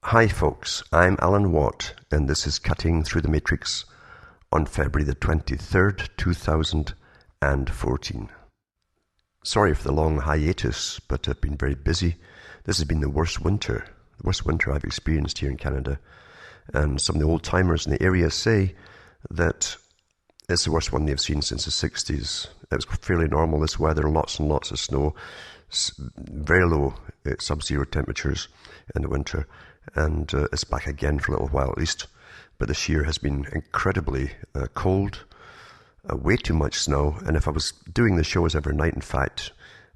Hi folks, I'm Alan Watt, and this is Cutting Through the Matrix on February the 23rd, 2014. Sorry for the long hiatus, but I've been very busy. This has been the worst winter I've experienced here in Canada, and some of the old-timers in the area say that it's the worst one they've seen since the 60s. It was fairly normal, this weather, lots and lots of snow, very low sub-zero temperatures in the winter. And it's back again for a little while at least. But this year has been incredibly cold, way too much snow. And if I was doing the shows every night, in fact,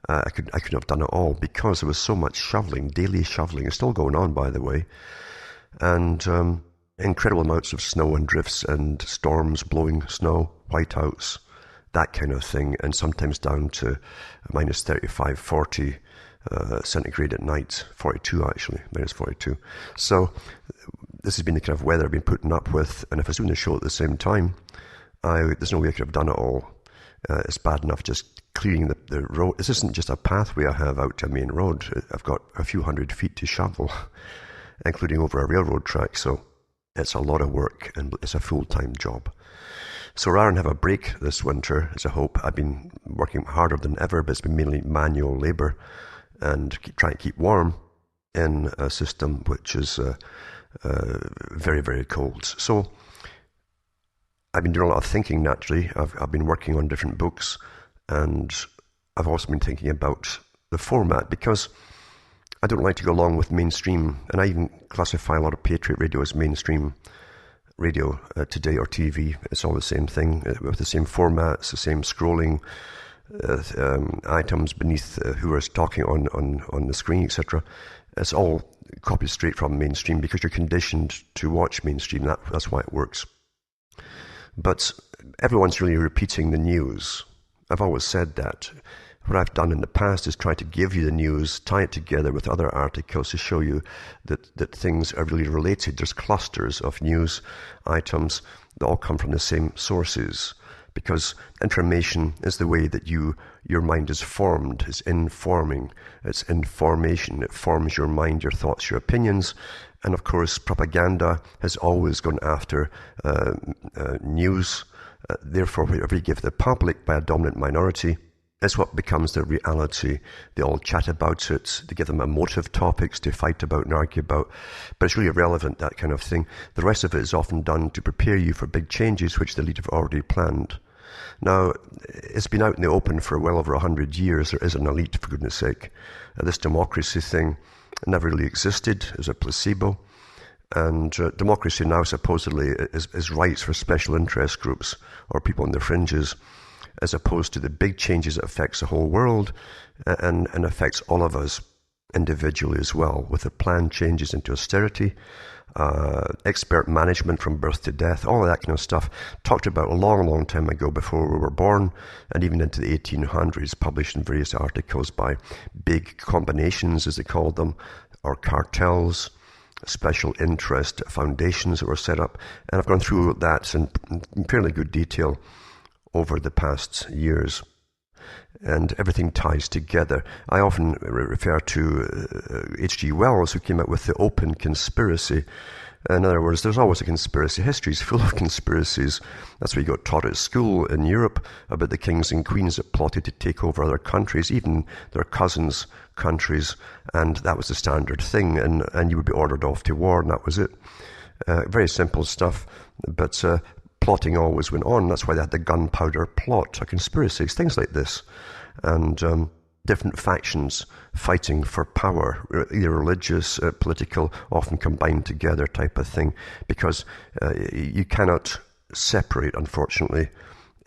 I couldn't have done it all because there was so much shoveling, daily shoveling. It's still going on, by the way. And incredible amounts of snow and drifts and storms blowing snow, whiteouts, that kind of thing. And sometimes down to minus 35, 40 centigrade at night, 42 actually, minus 42. So this has been the kind of weather I've been putting up with, and if I was doing the show at the same time, there's no way I could have done it all. It's bad enough just clearing the road. This isn't just a pathway I have out to a main road. I've got a few hundred feet to shovel, including over a railroad track, so it's a lot of work, and it's a full-time job. So rather than have a break this winter, as I hope, I've been working harder than ever, but it's been mainly manual labour, and trying to keep warm in a system which is very, very cold. So I've been doing a lot of thinking naturally. I've been working on different books, and I've also been thinking about the format, because I don't like to go along with mainstream, and I even classify a lot of Patriot radio as mainstream radio today, or TV. It's all the same thing, with the same formats, the same scrolling items beneath who is talking on the screen, etc. It's all copied straight from mainstream because you're conditioned to watch mainstream. That's why it works. But everyone's really repeating the news. I've always said that. What I've done in the past is try to give you the news, tie it together with other articles to show you that things are really related. There's clusters of news items that all come from the same sources, because information is the way that your mind is formed. It's informing. It's information. It forms your mind, your thoughts, your opinions. And of course, propaganda has always gone after news. Therefore, whatever you give the public by a dominant minority is what becomes the reality. They all chat about it. They give them emotive topics to fight about and argue about. But it's really irrelevant, that kind of thing. The rest of it is often done to prepare you for big changes, which the elite have already planned. Now, it's been out in the open for well over 100 years. There is an elite, for goodness sake. This democracy thing never really existed. It was a placebo. And democracy now supposedly is rights for special interest groups or people on the fringes, as opposed to the big changes that affects the whole world and affects all of us individually as well, with the planned changes into austerity, expert management from birth to death, all of that kind of stuff, talked about a long, long time ago before we were born, and even into the 1800s, published in various articles by big combinations, as they called them, or cartels, special interest foundations that were set up. And I've gone through that in fairly good detail over the past years, and everything ties together. I often refer to H.G. Wells, who came out with the open conspiracy. In other words, there's always a conspiracy. History's full of conspiracies. That's what you got taught at school in Europe, about the kings and queens that plotted to take over other countries, even their cousins' countries, and that was the standard thing, and you would be ordered off to war, and that was it. Very simple stuff, but plotting always went on. That's why they had the gunpowder plot, conspiracies, things like this. And different factions fighting for power, either religious, political, often combined together type of thing, because you cannot separate, unfortunately,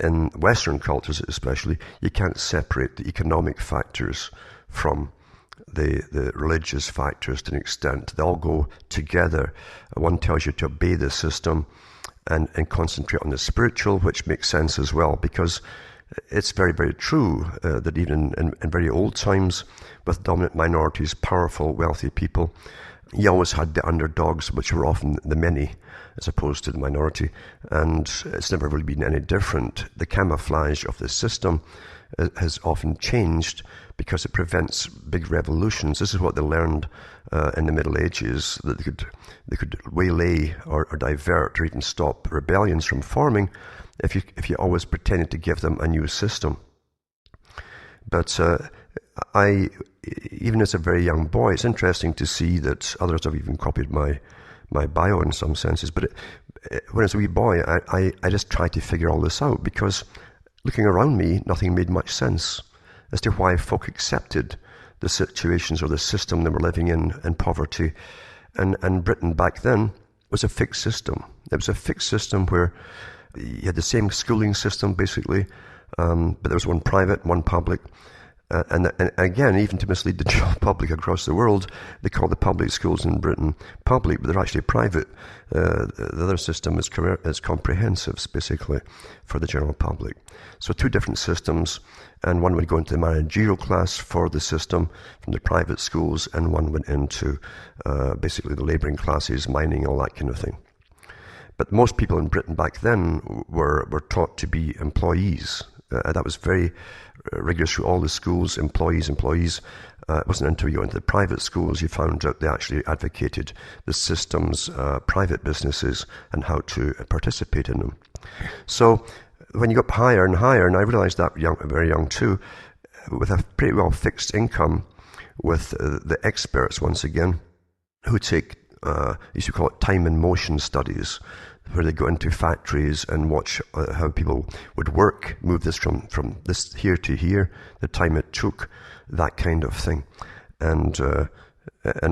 in Western cultures especially, you can't separate the economic factors from the religious factors to an extent. They all go together. One tells you to obey the system and concentrate on the spiritual, which makes sense as well, because it's very, very true that even in very old times, with dominant minorities, powerful, wealthy people, you always had the underdogs, which were often the many, as opposed to the minority, and it's never really been any different. The camouflage of the system has often changed because it prevents big revolutions. This is what they learned in the Middle Ages, that they could waylay or divert or even stop rebellions from forming if you always pretended to give them a new system. But even as a very young boy, it's interesting to see that others have even copied my bio in some senses. But when I was a wee boy, I just tried to figure all this out, because looking around me, nothing made much sense as to why folk accepted the situations or the system they were living in poverty. And Britain back then was a fixed system. It was a fixed system where you had the same schooling system, basically, but there was one private, one public. And again, even to mislead the general public across the world, they call the public schools in Britain public, but they're actually private. The other system is comprehensive, basically, for the general public. So two different systems, and one would go into the managerial class for the system from the private schools, and one went into basically the labouring classes, mining, all that kind of thing. But most people in Britain back then were taught to be employees. That was very rigorous through all the schools, employees. It wasn't until you went to the private schools you found out they actually advocated the system's private businesses and how to participate in them. So when you got higher and higher, and I realized that very young too, with a pretty well fixed income, with the experts once again, who take, as you call it, time and motion studies, where they go into factories and watch how people would work, move this from this here to here, the time it took, that kind of thing. And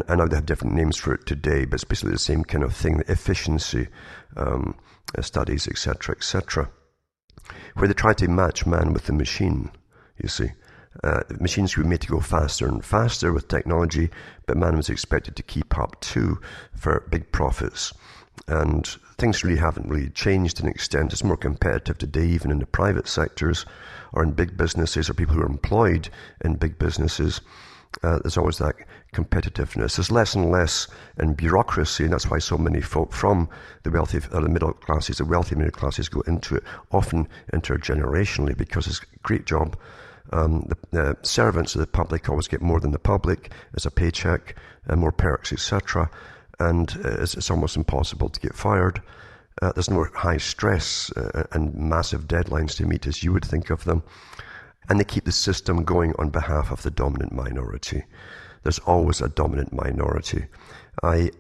I know they have different names for it today, but it's basically the same kind of thing, the efficiency studies, etc., where they try to match man with the machine, you see. Machines were made to go faster and faster with technology, but man was expected to keep up too for big profits. And things really haven't really changed to an extent. It's more competitive today, even in the private sectors or in big businesses, or people who are employed in big businesses. There's always that competitiveness. There's less and less in bureaucracy, and that's why so many folk from the wealthy or the middle classes, the wealthy middle classes, go into it, often intergenerationally, because it's a great job. The servants of the public always get more than the public as a paycheck, and more perks, etc., and it's almost impossible to get fired. There's no high stress and massive deadlines to meet as you would think of them. And they keep the system going on behalf of the dominant minority. There's always a dominant minority. I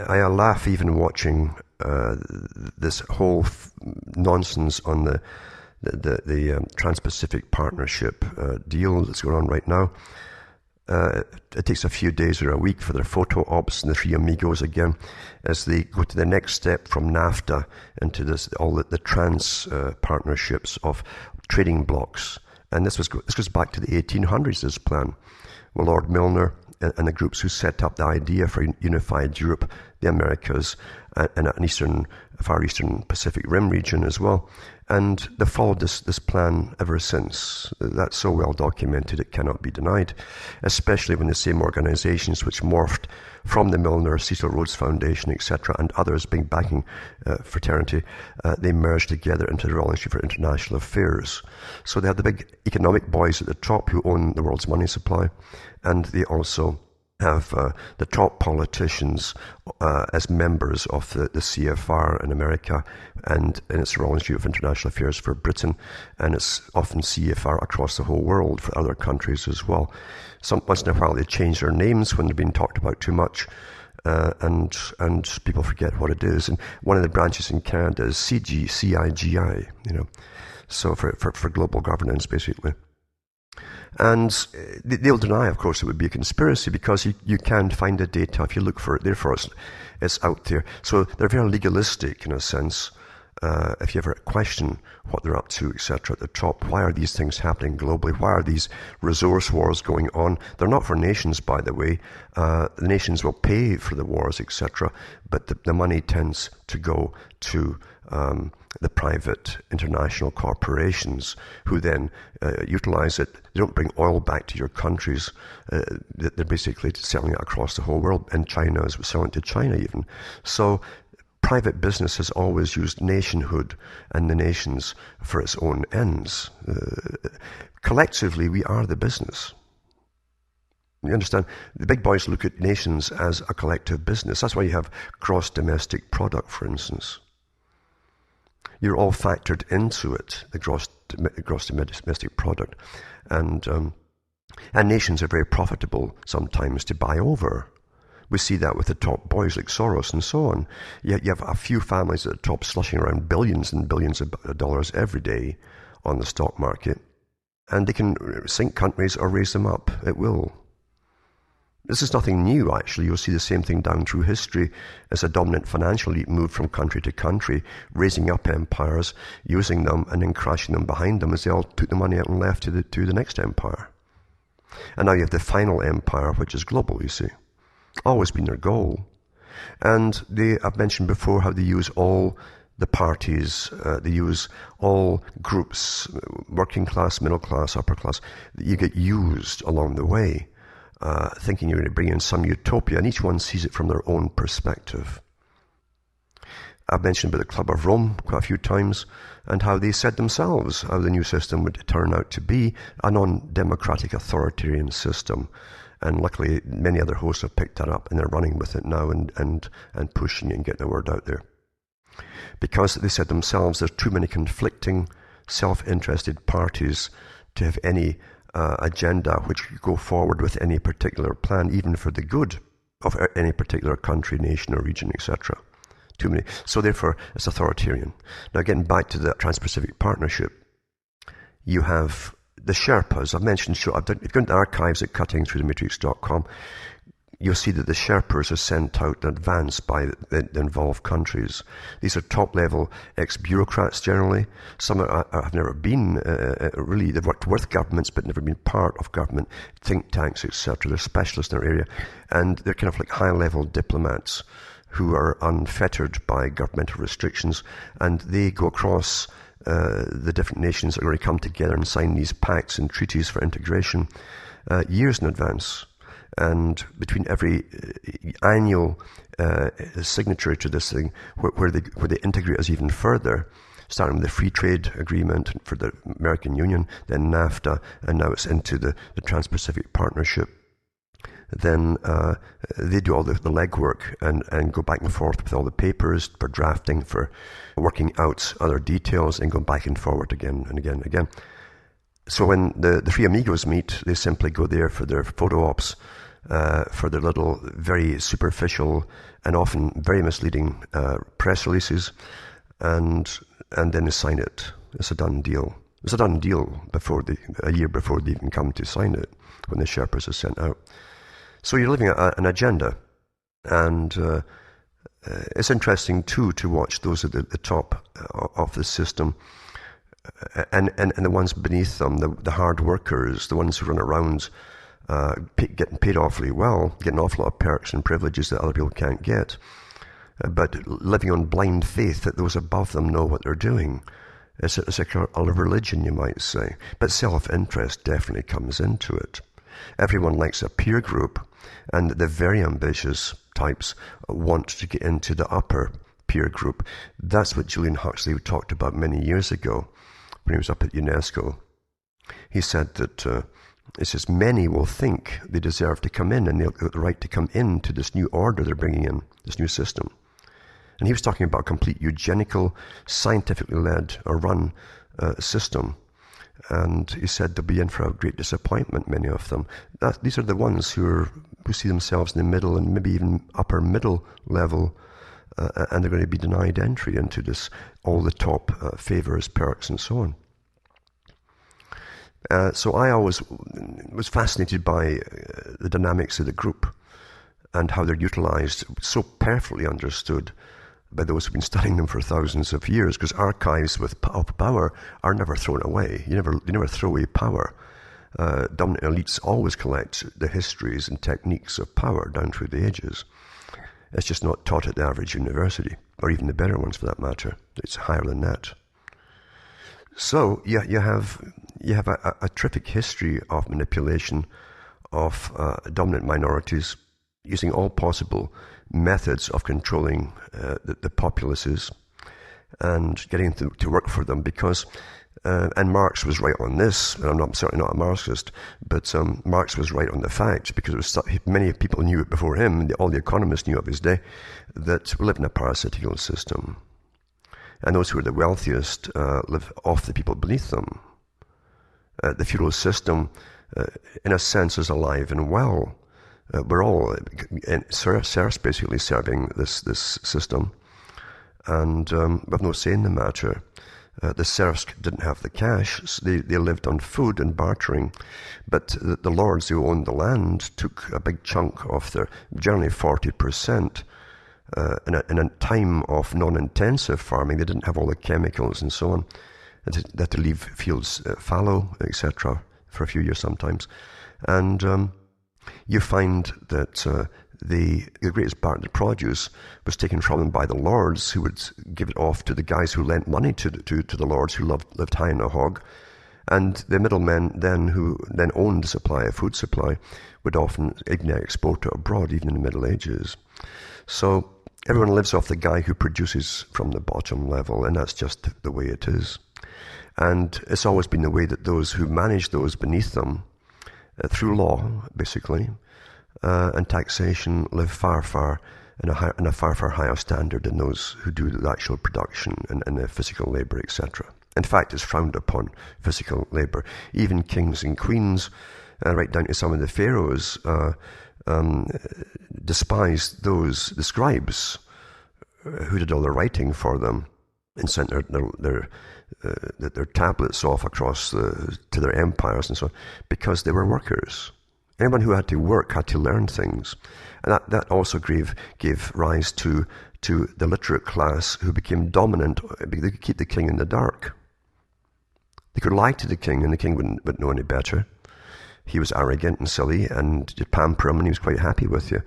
laugh even watching this whole nonsense on the Trans-Pacific Partnership deal that's going on right now. It takes a few days or a week for their photo ops and the three amigos again, as they go to the next step from NAFTA into all the trans partnerships of trading blocks. And this goes back to the 1800s, this plan. Well, Lord Milner and the groups who set up the idea for unified Europe, the Americas, and an Far Eastern Pacific Rim region as well. And they've followed this plan ever since. That's so well documented it cannot be denied, especially when the same organizations which morphed from the Milner, Cecil Rhodes Foundation, etc., and others being backing fraternity, they merged together into the Royal Institute for International Affairs. So they have the big economic boys at the top who own the world's money supply, and they also have the top politicians as members of the CFR in America, and it's the Royal Institute of International Affairs for Britain, and it's often CFR across the whole world for other countries as well. Once in a while they change their names when they're being talked about too much, and people forget what it is. And one of the branches in Canada is CIGI, so for global governance, basically. And they'll deny, of course, it would be a conspiracy, because you can find the data if you look for it. Therefore, it's out there. So they're very legalistic in a sense. if you ever question what they're up to, etc., at the top, why are these things happening globally? Why are these resource wars going on? They're not for nations, by the way. The nations will pay for the wars, etc., but the money tends to go to the private international corporations who then utilize it. They don't bring oil back to your countries. They're basically selling it across the whole world, and China is selling it to China even. So private business has always used nationhood and the nations for its own ends. Collectively, we are the business. You understand? The big boys look at nations as a collective business. That's why you have gross domestic product, for instance. You're all factored into it, the gross domestic product. And nations are very profitable sometimes to buy over. We see that with the top boys like Soros and so on. You have a few families at the top slushing around billions and billions of dollars every day on the stock market. And they can sink countries or raise them up. It will. This is nothing new, actually. You'll see the same thing down through history as a dominant financial elite moved from country to country, raising up empires, using them, and then crashing them behind them as they all took the money out and left to the next empire. And now you have the final empire, which is global, you see. Always been their goal. And I've mentioned before how they use all the parties, they use all groups, working class, middle class, upper class. You get used along the way, thinking you're going to bring in some utopia, and each one sees it from their own perspective. I've mentioned about the Club of Rome quite a few times, and how they said themselves how the new system would turn out to be a non-democratic authoritarian system. And luckily, many other hosts have picked that up, and they're running with it now and pushing it and getting the word out there. Because they said themselves, there's too many conflicting, self-interested parties to have any agenda which could go forward with any particular plan, even for the good of any particular country, nation, or region, etc. Too many. So therefore, it's authoritarian. Now, getting back to the Trans-Pacific Partnership, you have the Sherpas. I've mentioned, if you go into the archives at cuttingthroughthematrix.com, you'll see that the Sherpas are sent out in advance by the involved countries. These are top-level ex-bureaucrats generally. Some have never been, really, they've worked with governments but never been part of government, think tanks, etc. They're specialists in their area. And they're kind of like high-level diplomats who are unfettered by governmental restrictions, and they go across the different nations that are going to come together and sign these pacts and treaties for integration years in advance. And between every annual signatory to this thing, where they integrate us even further, starting with the free trade agreement for the American Union, then NAFTA, and now it's into the Trans-Pacific Partnership, then they do all the legwork and go back and forth with all the papers for drafting, for working out other details, and going back and forward again and again and again. So when the three amigos meet, they simply go there for their photo ops, for their little, very superficial and often very misleading press releases, and then they sign it. It's a done deal. It's a done deal a year before they even come to sign it, when the Sherpas are sent out. So you're living an agenda, and it's interesting too to watch those at the top of the system, and the ones beneath them, the hard workers, the ones who run around getting paid awfully well, getting an awful lot of perks and privileges that other people can't get, but living on blind faith that those above them know what they're doing. It's like a religion, you might say, but self-interest definitely comes into it. Everyone likes a peer group, and the very ambitious types want to get into the upper peer group. That's what Julian Huxley talked about many years ago when he was up at UNESCO. He said that it says many will think they deserve to come in, and they'll get the right to come into this new order they're bringing in, this new system. And he was talking about a complete eugenical, scientifically led or run system. And he said they'll be in for a great disappointment, many of them. These are the ones who see themselves in the middle and maybe even upper middle level, and they're going to be denied entry into this, all the top favors, perks, and so on. So I always was fascinated by the dynamics of the group and how they're utilized, so perfectly understood by those who've been studying them for thousands of years, because archives of power are never thrown away. You never throw away power. Dominant elites always collect the histories and techniques of power down through the ages. It's just not taught at the average university, or even the better ones for that matter. It's higher than that. So you have a terrific history of manipulation of dominant minorities, using all possible methods of controlling the populaces and getting them to work for them, because and Marx was right on this, and I'm certainly not a Marxist, but Marx was right on the fact, because it was many people knew it before him, all the economists knew of his day, that we live in a parasitical system. And those who are the wealthiest live off the people beneath them. The feudal system, in a sense, is alive and well. We're all serfs basically serving this system, and we have no say in the matter. The serfs didn't have the cash, so they lived on food and bartering, but the lords who owned the land took a big chunk of their, generally 40%, in a time of non-intensive farming. They didn't have all the chemicals and so on. They had to leave fields fallow, etc., for a few years sometimes. And you find that the greatest part of the produce was taken from them by the lords, who would give it off to the guys who lent money to the lords, who lived high on a hog. And the middlemen then, who then owned the food supply, would often export it abroad, even in the Middle Ages. So everyone lives off the guy who produces from the bottom level, and that's just the way it is. And it's always been the way that those who manage those beneath them, through law, basically, and taxation, live far in a far higher standard than those who do the actual production and the physical labor, etc. In fact, it's frowned upon, physical labor. Even kings and queens, right down to some of the pharaohs, despised the scribes who did all the writing for them, and sent their tablets off across to their empires and so on, because they were workers. Anyone who had to work had to learn things. And that also gave rise to the literate class, who became dominant. They could keep the king in the dark. They could lie to the king, and the king wouldn't know any better. He was arrogant and silly, and you'd pamper him, and he was quite happy with you.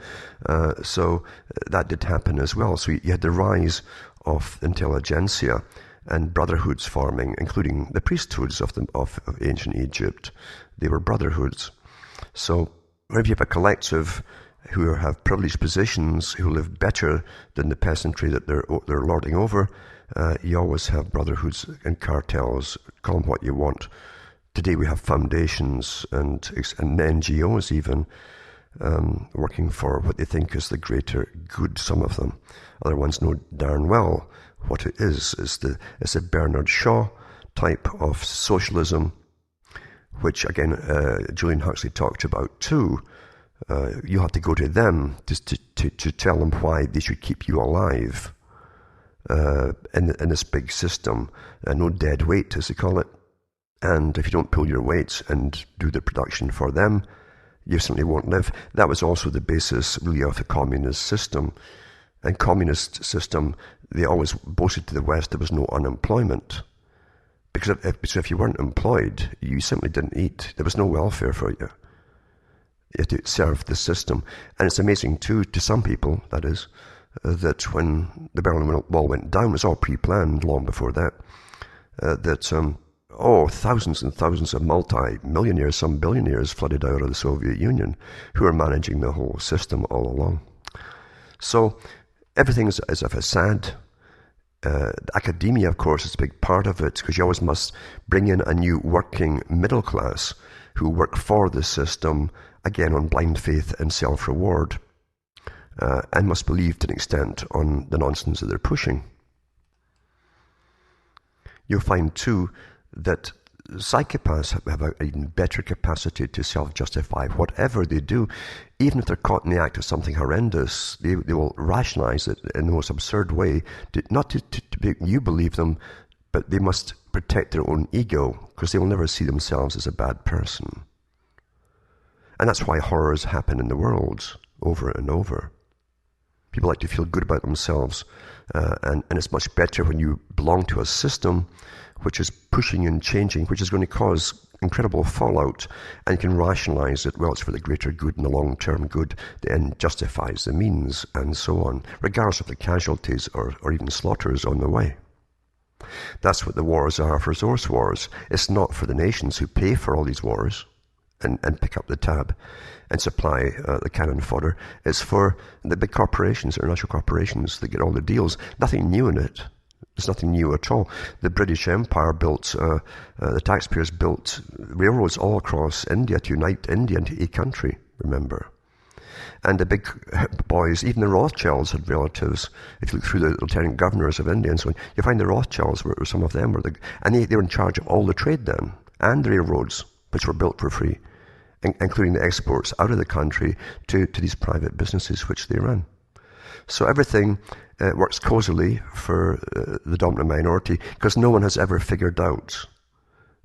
So that did happen as well. So you had the rise of Intelligentsia and brotherhoods forming, including the priesthoods of ancient Egypt. They were brotherhoods. So whenever you have a collective who have privileged positions, who live better than the peasantry that they're lording over, you always have brotherhoods and cartels. Call them what you want. Today we have foundations and NGOs even, working for what they think is the greater good, some of them. Other ones know darn well what it is. It's a Bernard Shaw type of socialism, which again Julian Huxley talked about too. You have to go to them to tell them why they should keep you alive in this big system. No dead weight, as they call it. And if you don't pull your weight and do the production for them, you simply won't live. That was also the basis, really, of the communist system. And communist system, they always boasted to the West there was no unemployment. Because if you weren't employed, you simply didn't eat. There was no welfare for you. You had to serve the system. And it's amazing, too, to some people, that is, that when the Berlin Wall went down, it was all pre-planned long before that, thousands and thousands of multi-millionaires, some billionaires flooded out of the Soviet Union, who are managing the whole system all along. So everything is a facade. Academia, of course, is a big part of it, because you always must bring in a new working middle class who work for the system, again on blind faith and self-reward, and must believe to an extent on the nonsense that they're pushing. You'll find too that psychopaths have an even better capacity to self-justify whatever they do. Even if they're caught in the act of something horrendous, they will rationalize it in the most absurd way, not to make you believe them, but they must protect their own ego, because they will never see themselves as a bad person. And that's why horrors happen in the world over and over. People like to feel good about themselves. And it's much better when you belong to a system which is pushing and changing, which is going to cause incredible fallout, and you can rationalize it. Well, it's for the greater good and the long-term good. The end justifies the means, and so on, regardless of the casualties or even slaughters on the way. That's what the wars are, for resource wars. It's not for the nations who pay for all these wars and pick up the tab and supply the cannon fodder. It's for the big corporations, international corporations, that get all the deals. Nothing new in it. There's nothing new at all. The British Empire built, the taxpayers built railroads all across India to unite India into a country, remember. And the big boys, even the Rothschilds had relatives. If you look through the lieutenant governors of India and so on, you find the Rothschilds, some of them were and they were in charge of all the trade then, and the railroads, which were built for free, including the exports out of the country to these private businesses which they ran. So everything works causally for the dominant minority, because no one has ever figured out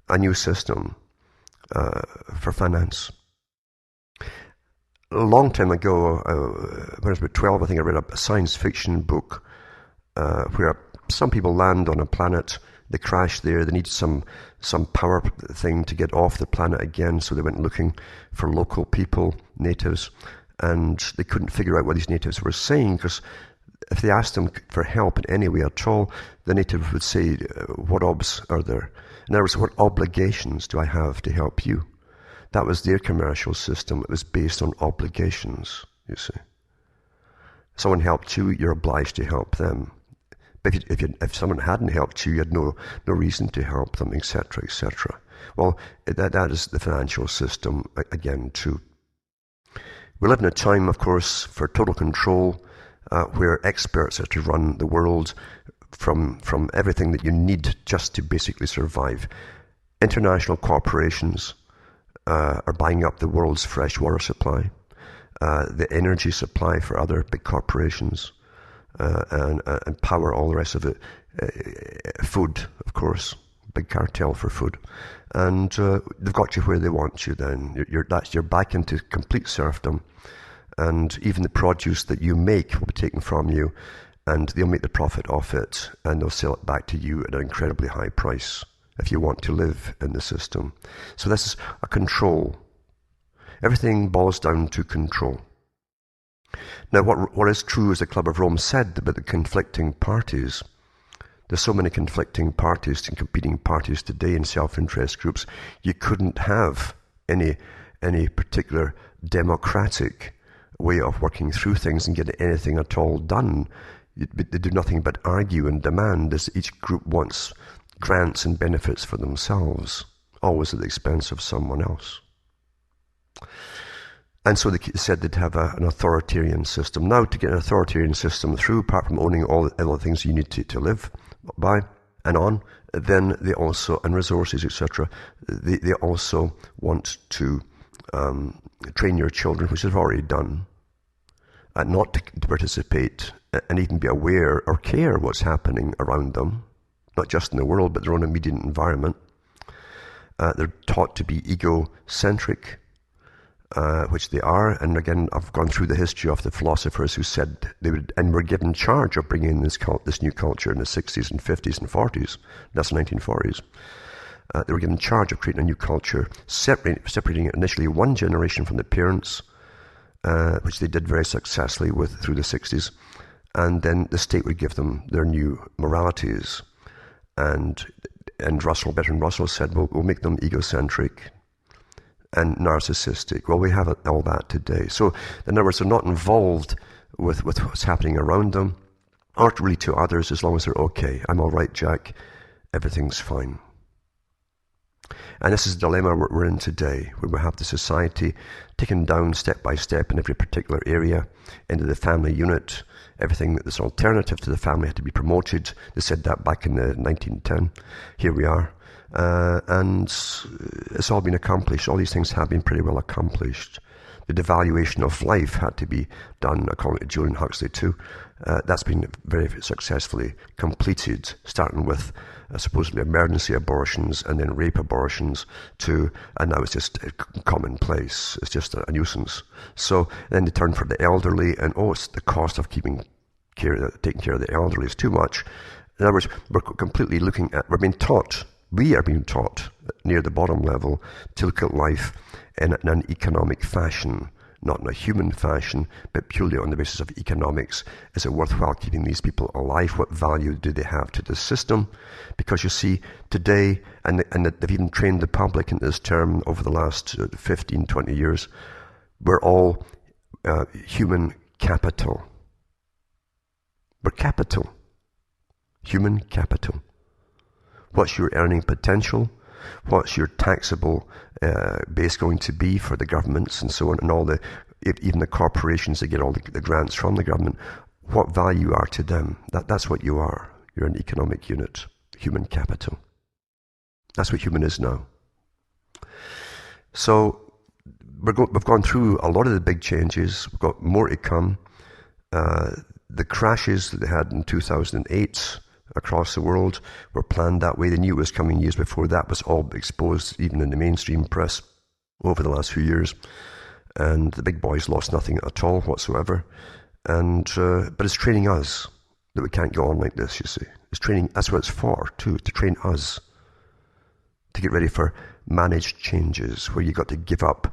a new system for finance. A long time ago, when I was about 12, I think I read a science fiction book where some people land on a planet, they crash there, they need some power thing to get off the planet again, so they went looking for local people, natives, and they couldn't figure out what these natives were saying, because if they asked them for help in any way at all, the native would say, what obs are there? In other words, what obligations do I have to help you? That was their commercial system. It was based on obligations, you see. Someone helped you, you're obliged to help them. But if someone hadn't helped you, you had no reason to help them, etc., etc. Well, that is the financial system, again, too. We live in a time, of course, for total control, where experts are to run the world from everything that you need just to basically survive. International corporations are buying up the world's fresh water supply, the energy supply for other big corporations, and power, all the rest of it. Food, of course, big cartel for food. And they've got you where they want you then. You're back into complete serfdom. And even the produce that you make will be taken from you, and they'll make the profit off it, and they'll sell it back to you at an incredibly high price if you want to live in the system. So this is a control. Everything boils down to control. Now, what is true, as the Club of Rome said about the conflicting parties, there's so many conflicting parties and competing parties today in self-interest groups, you couldn't have any particular democratic way of working through things and getting anything at all done. They do nothing but argue and demand, as each group wants grants and benefits for themselves, always at the expense of someone else. And so they said they'd have an authoritarian system. Now, to get an authoritarian system through, apart from owning all the things you need to live by and on, then they also, and resources, etc., they also want to train your children, which they've already done, not to participate and even be aware or care what's happening around them, not just in the world, but their own immediate environment. They're taught to be egocentric, which they are. And again, I've gone through the history of the philosophers who said they would, and were given charge of bringing in this new culture in the 60s and 50s and 40s. That's the 1940s. They were given charge of creating a new culture, separating initially one generation from the parents, which they did very successfully through the 60s. And then the state would give them their new moralities. And Bertrand Russell said, well, we'll make them egocentric and narcissistic. Well, we have all that today. So, in other words, they're not involved with what's happening around them, or really to others, as long as they're okay. I'm all right, Jack. Everything's fine. And this is the dilemma we're in today, where we have the society taken down step by step in every particular area into the family unit. Everything that's alternative to the family had to be promoted. They said that back in the 1910. Here we are. And it's all been accomplished. All these things have been pretty well accomplished. The devaluation of life had to be done, according to Julian Huxley too. That's been very successfully completed, starting with supposedly emergency abortions and then rape abortions and now it's just commonplace. It's just a nuisance. So then they turn for the elderly, and it's the cost of taking care of the elderly is too much. In other words, we're being taught near the bottom level to look at life in an economic fashion, not in a human fashion, but purely on the basis of economics. Is it worthwhile keeping these people alive? What value do they have to the system? Because you see, today, and they've even trained the public in this term over the last 15, 20 years, we're all human capital. We're capital. Human capital. What's your earning potential? What's your taxable base going to be for the governments and so on, and even the corporations that get all the grants from the government? What value you are to them? That's what you are. You're an economic unit, human capital. That's what human is now. So we've gone through a lot of the big changes. We've got more to come. The crashes that they had in 2008 across the world were planned that way. They knew it was coming years before that. Was all exposed, even in the mainstream press, over the last few years. And the big boys lost nothing at all whatsoever. But it's training us that we can't go on like this, you see. It's training, that's what it's for, too, to train us to get ready for managed changes, where you got to give up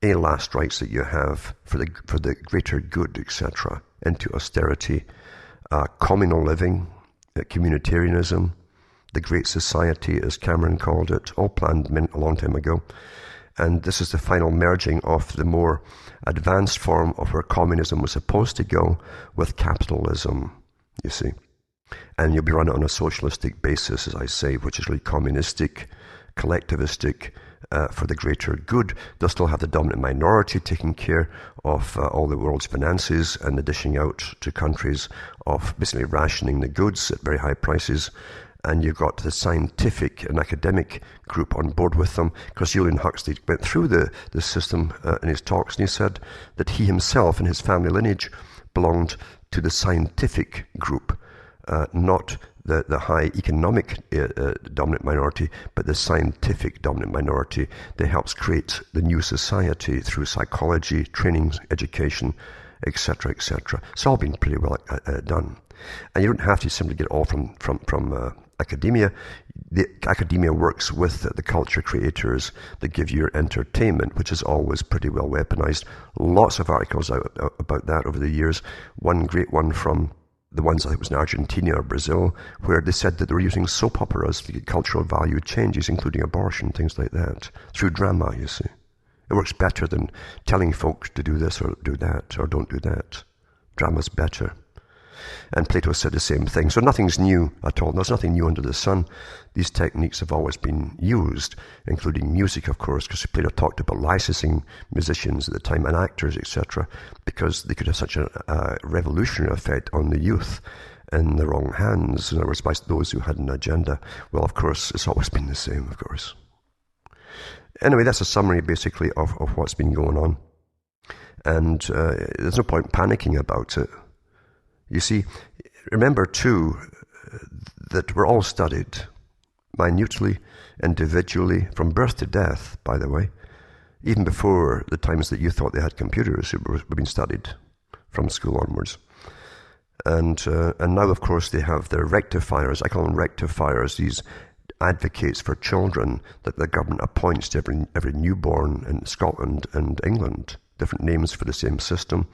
any last rights that you have for the greater good, etc., into austerity, communal living, communitarianism, the Great Society, as Cameron called it, all planned a long time ago. And this is the final merging of the more advanced form of where communism was supposed to go with capitalism, you see. And you'll be run on a socialistic basis, as I say, which is really communistic, collectivistic, for the greater good. They'll still have the dominant minority taking care of all the world's finances and the dishing out to countries of basically rationing the goods at very high prices. And you've got the scientific and academic group on board with them, because Julian Huxley went through the system in his talks, and he said that he himself and his family lineage belonged to the scientific group, not the high economic dominant minority, but the scientific dominant minority that helps create the new society through psychology, training, education, etc., etc. It's all been pretty well done. And you don't have to simply get all from academia. The academia works with the culture creators that give you your entertainment, which is always pretty well weaponized. Lots of articles out about that over the years. One great one from the ones I think was in Argentina or Brazil, where they said that they were using soap operas to get cultural value changes, including abortion, things like that, through drama, you see. It works better than telling folk to do this or do that or don't do that. Drama's better. And Plato said the same thing. So nothing's new at all. There's nothing new under the sun. These techniques have always been used, including music, of course, because Plato talked about licensing musicians at the time and actors, etc., because they could have such a revolutionary effect on the youth in the wrong hands. In other words, by those who had an agenda. Well, of course, it's always been the same, of course. Anyway, that's a summary, basically, of what's been going on. And there's no point panicking about it. You see, remember too that we're all studied minutely, individually, from birth to death, by the way, even before the times that you thought they had computers. We've been studied from school onwards. And now, of course, they have their rectifiers. I call them rectifiers, these advocates for children that the government appoints to every newborn in Scotland and England, different names for the same system,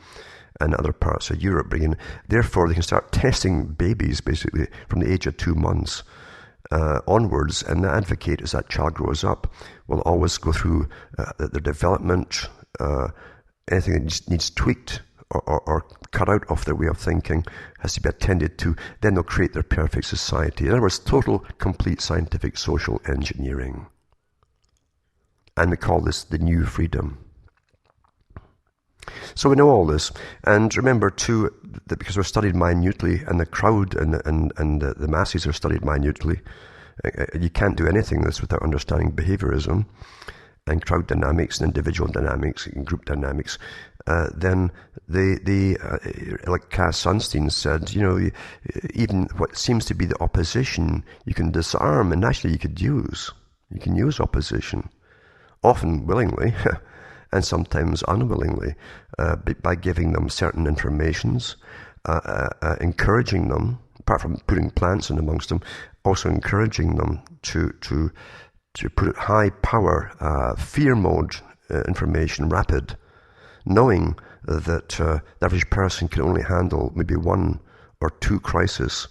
and other parts of Europe bring in. Therefore, they can start testing babies, basically, from the age of 2 months onwards, and the advocate, as that child grows up, will always go through their development, anything that needs tweaked or cut out of their way of thinking has to be attended to. Then they'll create their perfect society. In other words, total, complete scientific social engineering. And we call this the new freedom. So we know all this, and remember too that because we're studied minutely, and the crowd and the masses are studied minutely, you can't do anything this without understanding behaviorism. and crowd dynamics and individual dynamics and group dynamics, then like Cass Sunstein said, even what seems to be the opposition, you can disarm, and actually you can use opposition, often willingly and sometimes unwillingly, by giving them certain informations, encouraging them, apart from putting plants in amongst them, also encouraging them to put high power, fear mode information, rapid, knowing that the average person can only handle maybe 1 or 2 crises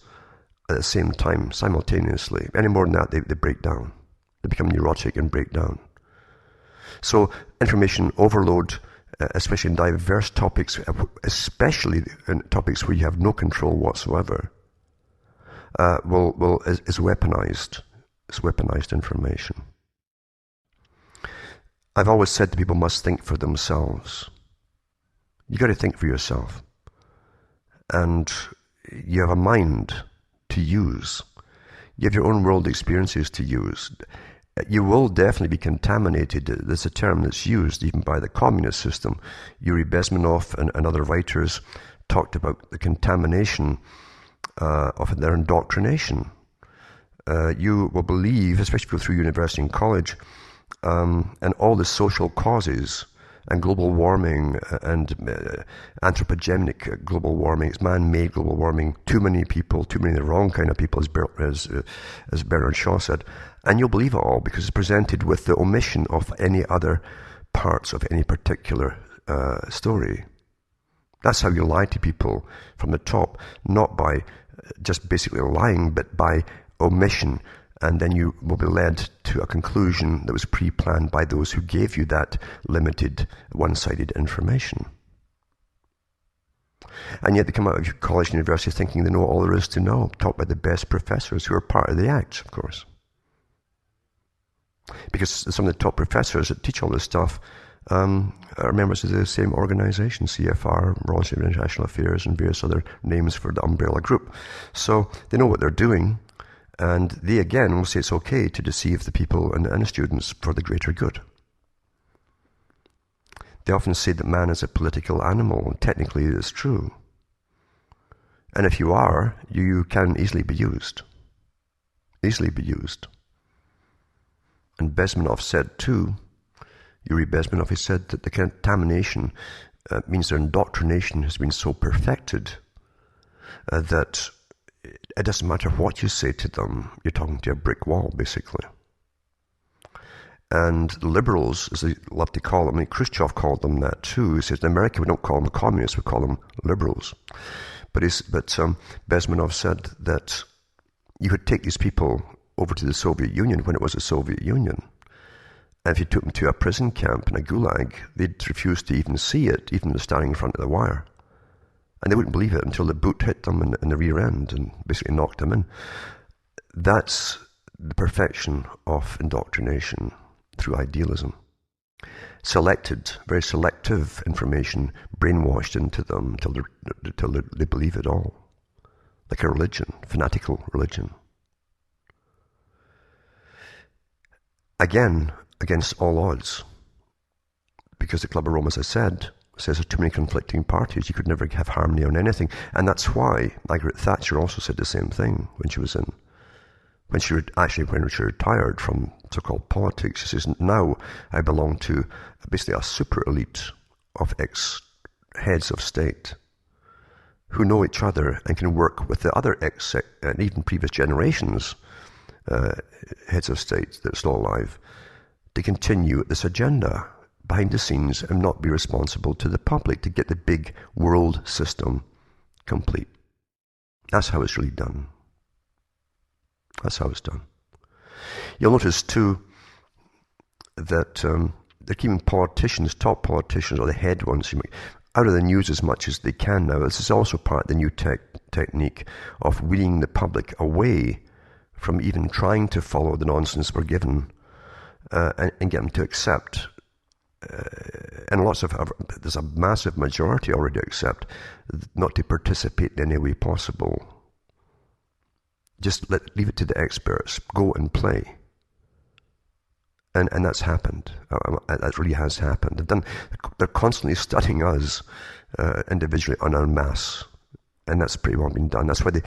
at the same time, simultaneously. Any more than that, they break down. They become neurotic and break down. So information overload, especially in diverse topics, especially in topics where you have no control whatsoever, is weaponized. It's weaponized information. I've always said that people must think for themselves. You got to think for yourself. And you have a mind to use. You have your own world experiences to use. You will definitely be contaminated. There's a term that's used even by the communist system. Yuri Bezmenov and other writers talked about the contamination of their indoctrination. You will believe, especially if you go through university and college, and all the social causes and global warming and anthropogenic global warming, it's man-made global warming, too many people, too many of the wrong kind of people, as Bernard Shaw said, and you'll believe it all because it's presented with the omission of any other parts of any particular story. That's how you lie to people from the top, not by just basically lying, but by omission. And then you will be led to a conclusion that was pre-planned by those who gave you that limited, one-sided information. And yet they come out of college and university thinking they know all there is to know, taught by the best professors who are part of the act, of course. Because some of the top professors that teach all this stuff are members of the same organization, CFR, Royal Institute of International Affairs, and various other names for the umbrella group. So they know what they're doing. And they, again, will say it's okay to deceive the people and the students for the greater good. They often say that man is a political animal, and technically it is true. And if you are, you can easily be used. Easily be used. And Bezmenov said too, Yuri Bezmenov, he said that the contamination means their indoctrination has been so perfected that it doesn't matter what you say to them, you're talking to a brick wall, basically. And the liberals, as they love to call them, I mean, Khrushchev called them that too. He says, in America, we don't call them communists, we call them liberals. But Bezmenov said that you could take these people over to the Soviet Union when it was the Soviet Union. And if you took them to a prison camp in a gulag, they'd refuse to even see it, even standing in front of the wire. And they wouldn't believe it until the boot hit them in the rear end and basically knocked them in. That's the perfection of indoctrination through idealism. Selected, very selective information brainwashed into them until they believe it all. Like a religion, fanatical religion. Again, against all odds. Because the Club of Rome, as I said, says there's too many conflicting parties. You could never have harmony on anything. And that's why Margaret Thatcher also said the same thing when she retired from so-called politics. She says, now I belong to basically a super elite of ex-heads of state who know each other and can work with the other and even previous generations heads of state that are still alive to continue this agenda behind the scenes and not be responsible to the public to get the big world system complete. That's how it's really done. That's how it's done. You'll notice too that they're keeping politicians, top politicians, or the head ones, out of the news as much as they can now. This is also part of the new technique of weaning the public away from even trying to follow the nonsense we're given and get them to accept. And there's a massive majority already accept not to participate in any way possible. Just leave it to the experts. Go and play. And that's happened. That really has happened. They're constantly studying us individually en masse. And that's pretty well been done. That's why the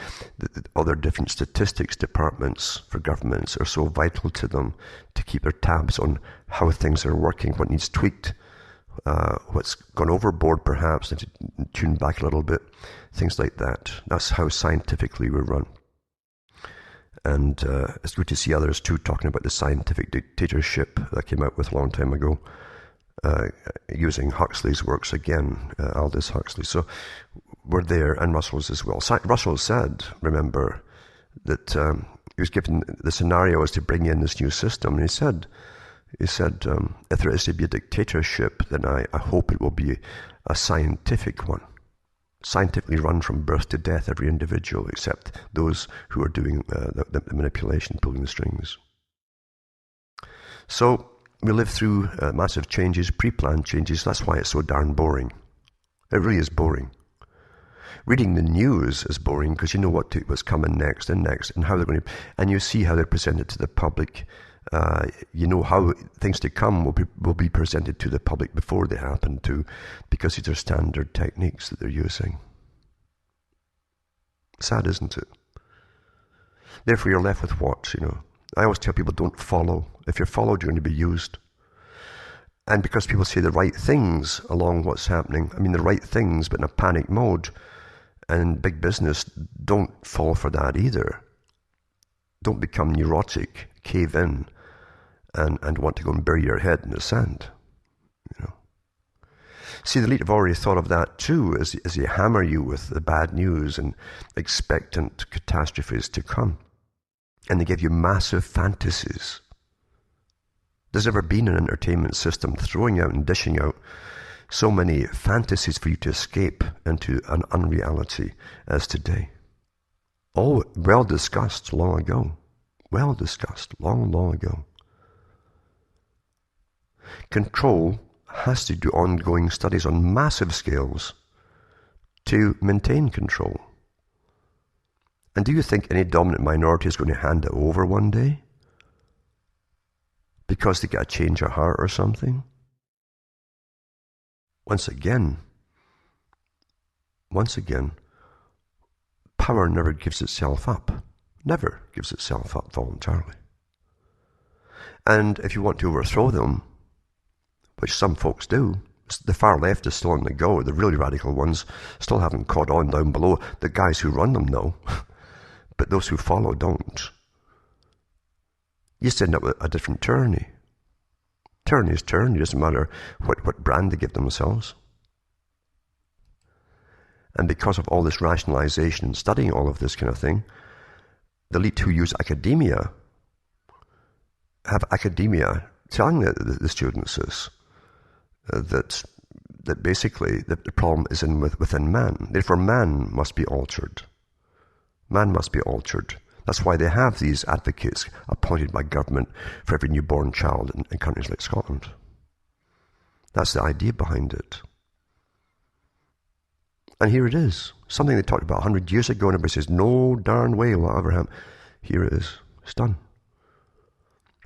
other different statistics departments for governments are so vital to them, to keep their tabs on how things are working, what needs tweaked, what's gone overboard perhaps, and to tune back a little bit, things like that. That's how scientifically we run. And it's good to see others too talking about the scientific dictatorship that came out with a long time ago, using Huxley's works again, Aldous Huxley. So we're there, and Russell's as well. Russell said, remember, that he was given the scenario as to bring in this new system, and he said, if there is to be a dictatorship, then I hope it will be a scientific one. Scientifically run from birth to death, every individual, except those who are doing the manipulation, pulling the strings. So we live through massive changes, pre-planned changes. That's why it's so darn boring. It really is boring. Reading the news is boring because you know what's coming next, and how they're going to, and you see how they're presented to the public. You know how things to come will be presented to the public before they happen to, because these are standard techniques that they're using. Sad, isn't it? Therefore, you're left with what, I always tell people, don't follow. If you're followed, you're going to be used. And because people say the right things along what's happening, the right things, but in a panic mode, and big business don't fall for that either. Don't become neurotic, cave in, and want to go and bury your head in the sand. See, the elite have already thought of that too, as they hammer you with the bad news and expectant catastrophes to come. And they give you massive fantasies. There's never been an entertainment system throwing out and dishing out so many fantasies for you to escape into an unreality as today. All well discussed long ago. Well discussed long ago. Control has to do ongoing studies on massive scales to maintain control. And do you think any dominant minority is going to hand it over one day? Because they get a change of heart or something? Once again, power never gives itself up. Never gives itself up voluntarily. And if you want to overthrow them, which some folks do, the far left is still on the go. The really radical ones still haven't caught on down below. The guys who run them know, but those who follow don't. You just end up with a different tyranny. Tyranny is tyranny. It doesn't matter what brand they give themselves. And because of all this rationalization and studying all of this kind of thing, the elite who use academia have academia telling the students this, that basically the problem is within man. Therefore, man must be altered. Man must be altered. That's why they have these advocates appointed by government for every newborn child in countries like Scotland. That's the idea behind it. And here it is. Something they talked about 100 years ago, and everybody says, no darn way will that ever happen. Here it is. It's done.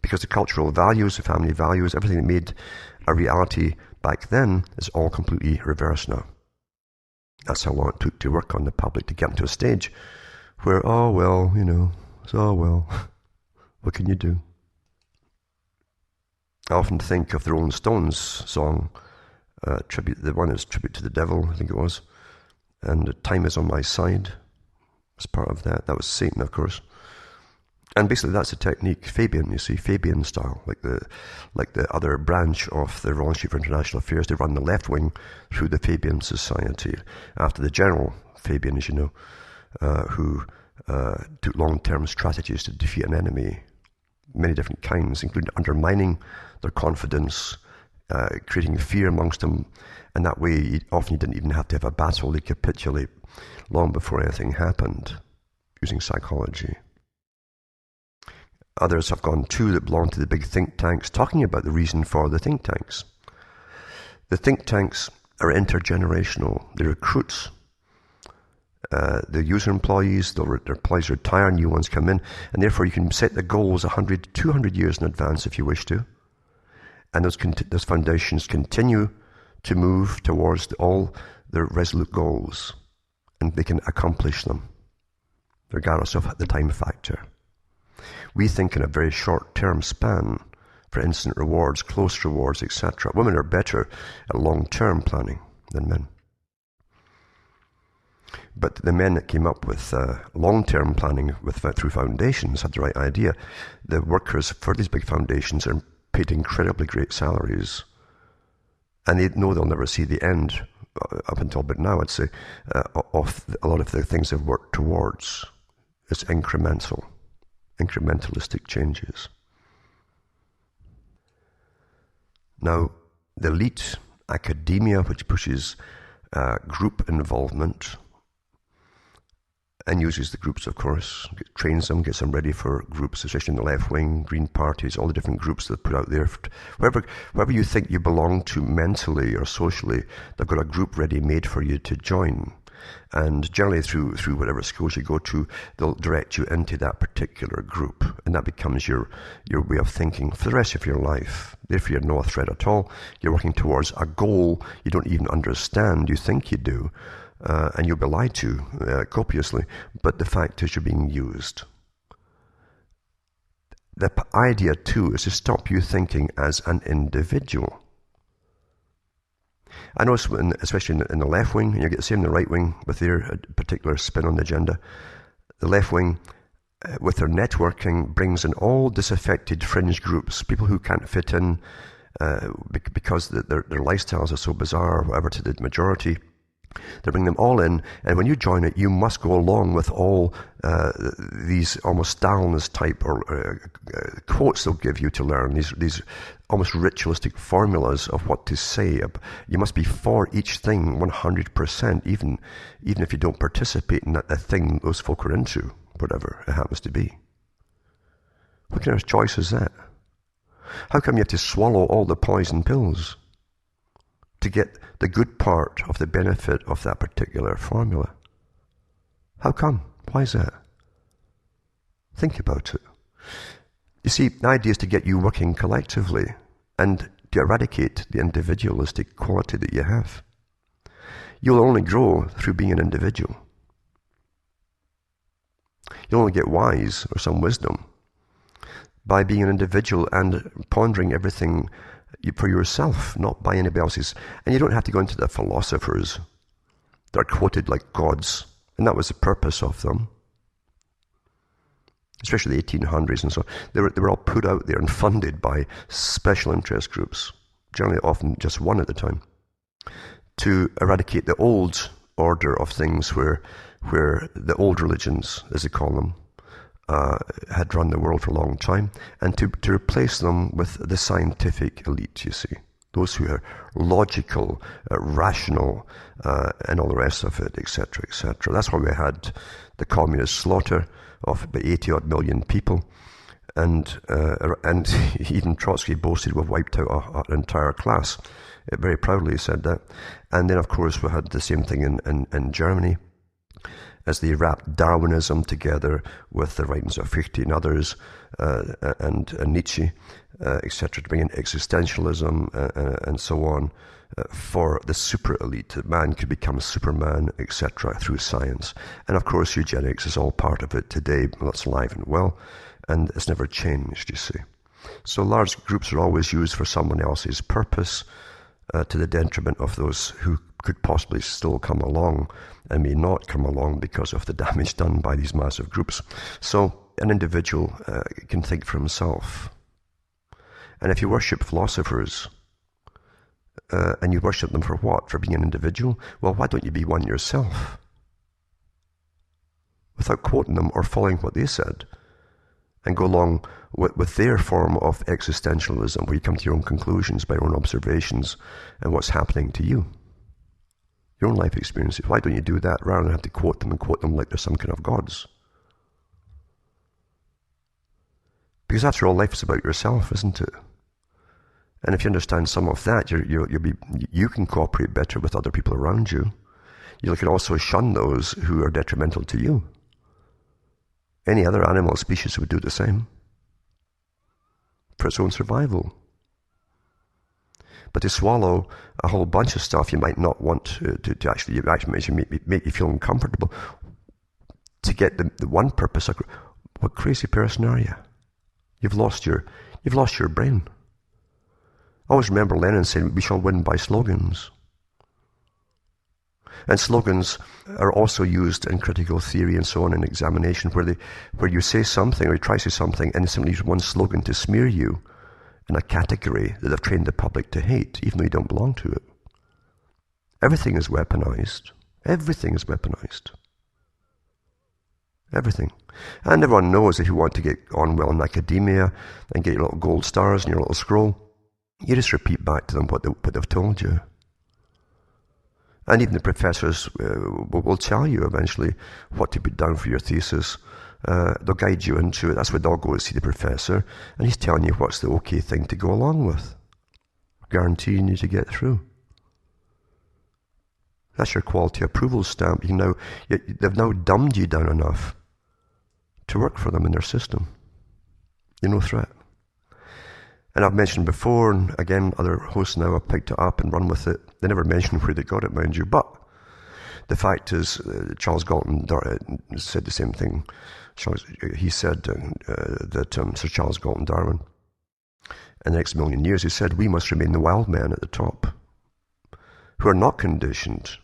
Because the cultural values, the family values, everything that made a reality back then is all completely reversed now. That's how long it took to work on the public to get them to a stage where, oh well, it's oh well. What can you do? I often think of the Rolling Stones song, the one is Tribute to the Devil, I think it was, and Time Is on My Side was part of that. That was Satan, of course. And basically that's a technique, Fabian, you see, Fabian style, like the other branch of the Royal Institute for International Affairs. They run the left wing through the Fabian Society after the General Fabian, as you know, who took long-term strategies to defeat an enemy, many different kinds, including undermining their confidence, creating fear amongst them, and that way often you didn't even have to have a battle. They capitulate long before anything happened, using psychology. Others have gone too that belong to the big think tanks, talking about the reason for the think tanks. The think tanks are intergenerational. They recruit the user employees, their employees retire, new ones come in, and therefore you can set the goals 100, 200 years in advance if you wish to. And those foundations continue to move towards all their resolute goals, and they can accomplish them, regardless of the time factor. We think in a very short-term span, for instant rewards, close rewards, etc. Women are better at long-term planning than men. But the men that came up with long-term planning through foundations had the right idea. The workers for these big foundations are paid incredibly great salaries, and they know they'll never see the end, up until but now, I'd say, of a lot of the things they've worked towards. It's incrementalistic changes. Now, the elite academia, which pushes group involvement and uses the groups, of course, trains them, gets them ready for groups, especially in the left wing, Green parties, all the different groups that put out there. Wherever you think you belong to mentally or socially, they've got a group ready-made for you to join. And generally through whatever schools you go to, they'll direct you into that particular group, and that becomes your way of thinking for the rest of your life. Therefore, you're no threat at all. You're working towards a goal you don't even understand. You think you do, and you'll be lied to copiously, but the fact is you're being used. The idea, too, is to stop you thinking as an individual. I know, especially in the left wing, and you get the same in the right wing with their particular spin on the agenda. The left wing, with their networking, brings in all disaffected fringe groups, people who can't fit in because their lifestyles are so bizarre or whatever to the majority. They bring them all in, and when you join it, you must go along with all these almost Stalinist type or quotes they'll give you to learn, these almost ritualistic formulas of what to say. You must be for each thing 100%, even if you don't participate in that thing those folk are into, whatever it happens to be. What kind of choice is that? How come you have to swallow all the poison pills to get the good part of the benefit of that particular formula? How come? Why is that? Think about it. You see, the idea is to get you working collectively and to eradicate the individualistic quality that you have. You'll only grow through being an individual. You'll only get wise or some wisdom by being an individual and pondering everything for yourself, not by anybody else's. And you don't have to go into the philosophers. They're quoted like gods, and that was the purpose of them. Especially the 1800s and so on. They were all put out there and funded by special interest groups, generally often just one at a time, to eradicate the old order of things where the old religions, as they call them, had run the world for a long time, and to replace them with the scientific elite, you see. Those who are logical, rational, and all the rest of it, etc., etc. That's why we had the communist slaughter of about 80-odd million people, and even Trotsky boasted we've wiped out an entire class. It very proudly said that. And then, of course, we had the same thing in Germany, as they wrapped Darwinism together with the writings of Fichte and others, and Nietzsche, etc., to bring in existentialism and so on, for the super elite, that man could become Superman, etc., through science. And of course, eugenics is all part of it today. That's alive and well, and it's never changed, you see. So large groups are always used for someone else's purpose, to the detriment of those who could possibly still come along and may not come along because of the damage done by these massive groups. So an individual can think for himself. And if you worship philosophers, and you worship them for what? For being an individual? Well, why don't you be one yourself? Without quoting them or following what they said, and go along with their form of existentialism, where you come to your own conclusions by your own observations and what's happening to you. Your own life experiences. Why don't you do that rather than have to quote them like they're some kind of gods? Because after all, life is about yourself, isn't it? And if you understand some of that, you can cooperate better with other people around you. You can also shun those who are detrimental to you. Any other animal species would do the same for its own survival. but to swallow a whole bunch of stuff you might not want to actually make you feel uncomfortable to get the one purpose. What crazy person are you? You've lost your brain. I always remember Lenin saying, "We shall win by slogans." And slogans are also used in critical theory and so on in examination, where you say something or you try to say something and simply use one slogan to smear you in a category that they've trained the public to hate, even though you don't belong to it. Everything is weaponized. Everything is weaponized. Everything. And everyone knows that if you want to get on well in academia and get your little gold stars and your little scroll, you just repeat back to them what they've told you. And even the professors will tell you eventually what to put down for your thesis. They'll guide you into it. That's why they'll go to see the professor, and he's telling you what's the okay thing to go along with, guaranteeing you to get through. That's your quality approval stamp. They've now dumbed you down enough to work for them in their system. You're no threat. And I've mentioned before, and again, other hosts now have picked it up and run with it. They never mention where they got it, mind you. But the fact is, Charles Galton said the same thing. He said that Sir Charles Galton Darwin, in the next million years, he said, we must remain the wild men at the top, who are not conditioned,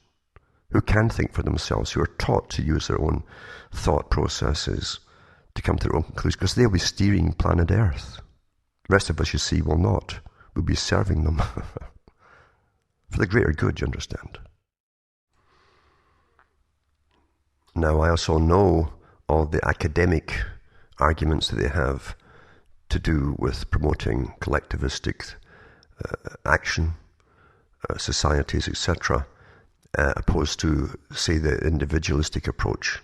who can think for themselves, who are taught to use their own thought processes to come to their own conclusions, because they'll be steering planet Earth. The rest of us, you see, will not. We'll be serving them for the greater good, you understand. Now, I also know all the academic arguments that they have to do with promoting collectivistic action, societies, etc., opposed to, say, the individualistic approach.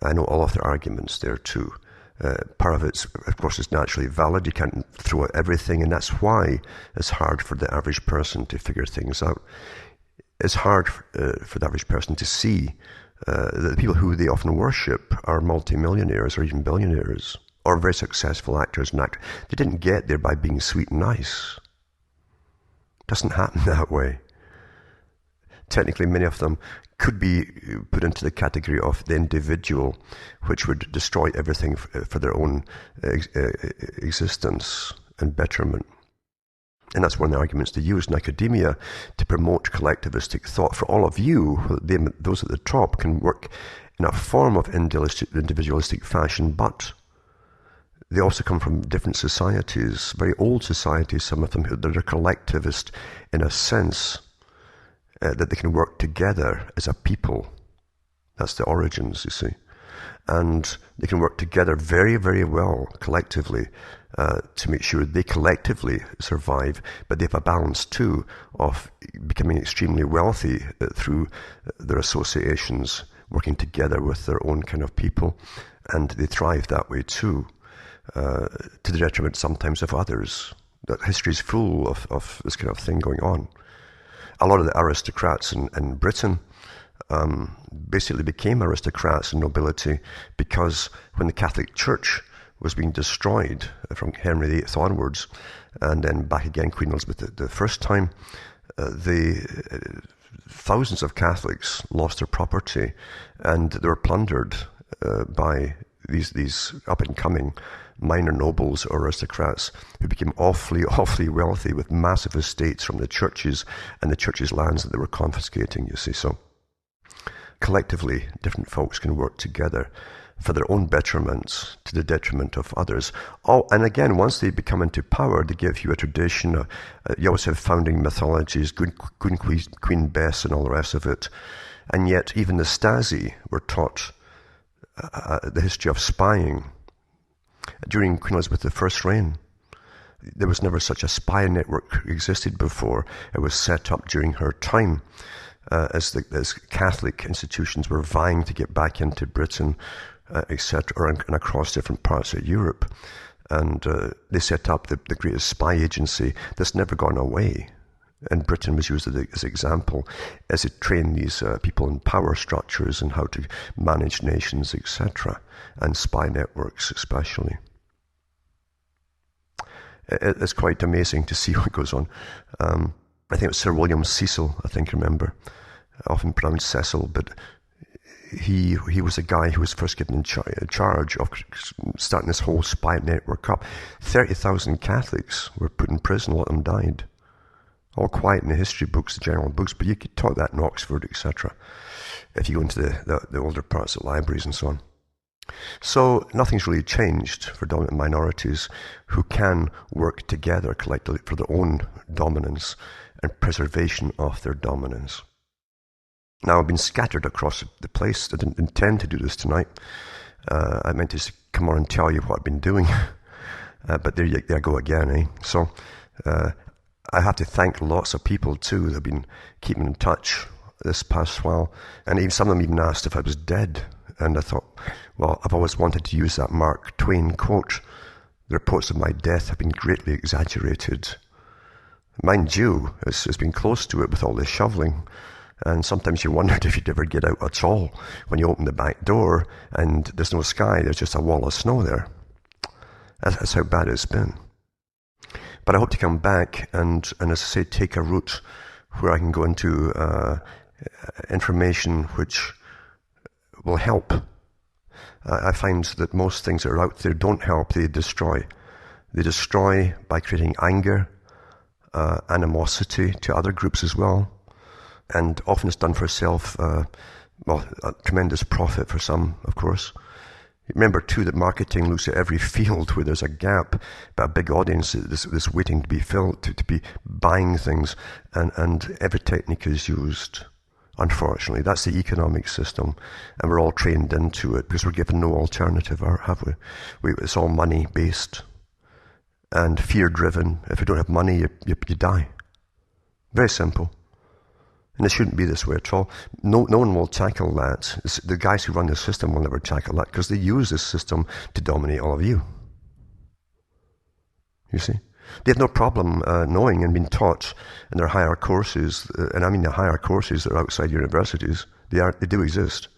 I know all of their arguments there too. Part of it, of course, is naturally valid. You can't throw out everything, and that's why it's hard for the average person to figure things out. It's hard for the average person to see that the people who they often worship are multimillionaires or even billionaires or very successful actors and actors. They didn't get there by being sweet and nice. It doesn't happen that way. Technically, many of them could be put into the category of the individual, which would destroy everything for their own existence and betterment. And that's one of the arguments they use in academia to promote collectivistic thought. For all of you, those at the top, can work in a form of individualistic fashion, but they also come from different societies, very old societies, some of them, that are collectivist in a sense, that they can work together as a people. That's the origins, you see. And they can work together very, very well collectively to make sure they collectively survive, but they have a balance too of becoming extremely wealthy through their associations, working together with their own kind of people, and they thrive that way too, to the detriment sometimes of others. That history is full of this kind of thing going on. A lot of the aristocrats in Britain basically became aristocrats and nobility because when the Catholic Church was being destroyed from Henry VIII onwards, and then back again Queen Elizabeth the first time, thousands of Catholics lost their property, and they were plundered by these up-and-coming minor nobles or aristocrats who became awfully wealthy with massive estates from the churches and the churches' lands that they were confiscating, you see. So collectively, different folks can work together for their own betterments to the detriment of others. Oh, and again, once they become into power, they give you a tradition. You always have founding mythologies, Queen Bess and all the rest of it. And yet even the Stasi were taught the history of spying. During Queen Elizabeth I's reign, there was never such a spy network existed before. It was set up during her time as Catholic institutions were vying to get back into Britain, etc., and across different parts of Europe. And they set up the greatest spy agency that's never gone away. And Britain was used as an example as it trained these people in power structures and how to manage nations, etc., and spy networks especially. It's quite amazing to see what goes on. I think it was Sir William Cecil, I think, remember, often pronounced Cecil, but he was a guy who was first given in charge of starting this whole spy network up. 30,000 Catholics were put in prison, a lot of them died. All quiet in the history books, the general books, but you could talk that in Oxford, etc., if you go into the older parts of libraries and so on. So nothing's really changed for dominant minorities who can work together collectively for their own dominance and preservation of their dominance. Now, I've been scattered across the place. I didn't intend to do this tonight. I meant to come on and tell you what I've been doing. But there I go again, eh? So I have to thank lots of people, too, that have been keeping in touch this past while. And even some of them even asked if I was dead. And I thought, well, I've always wanted to use that Mark Twain quote. The reports of my death have been greatly exaggerated. Mind you, it's been close to it with all this shoveling. And sometimes you wondered if you'd ever get out at all when you open the back door and there's no sky, there's just a wall of snow there. That's how bad it's been. But I hope to come back and as I say, take a route where I can go into information which will help. I find that most things that are out there don't help, they destroy. They destroy by creating anger, animosity to other groups as well. And often it's done for self, a tremendous profit for some, of course. Remember, too, that marketing looks at every field where there's a gap, but a big audience is waiting to be filled, to be buying things, and every technique is used. Unfortunately, that's the economic system, and we're all trained into it because we're given no alternative, have we? It's all money-based and fear-driven. If you don't have money, you die. Very simple. And it shouldn't be this way at all. No one will tackle that. The guys who run the system will never tackle that because they use this system to dominate all of you. You see? They have no problem knowing and being taught in their higher courses, and I mean the higher courses that are outside universities, they do exist,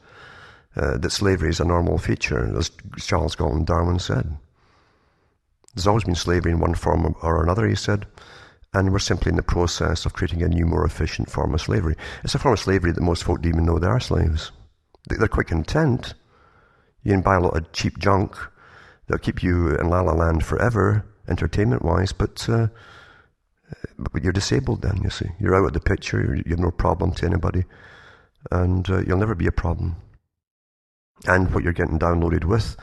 that slavery is a normal feature, as Charles Galton Darwin said. There's always been slavery in one form or another, he said, and we're simply in the process of creating a new, more efficient form of slavery. It's a form of slavery that most folk don't even know they are slaves. They're quite content. You can buy a lot of cheap junk that'll keep you in La La Land forever, entertainment-wise, but you're disabled then, you see. You're out of the picture, you have no problem to anybody, and you'll never be a problem. And what you're getting downloaded with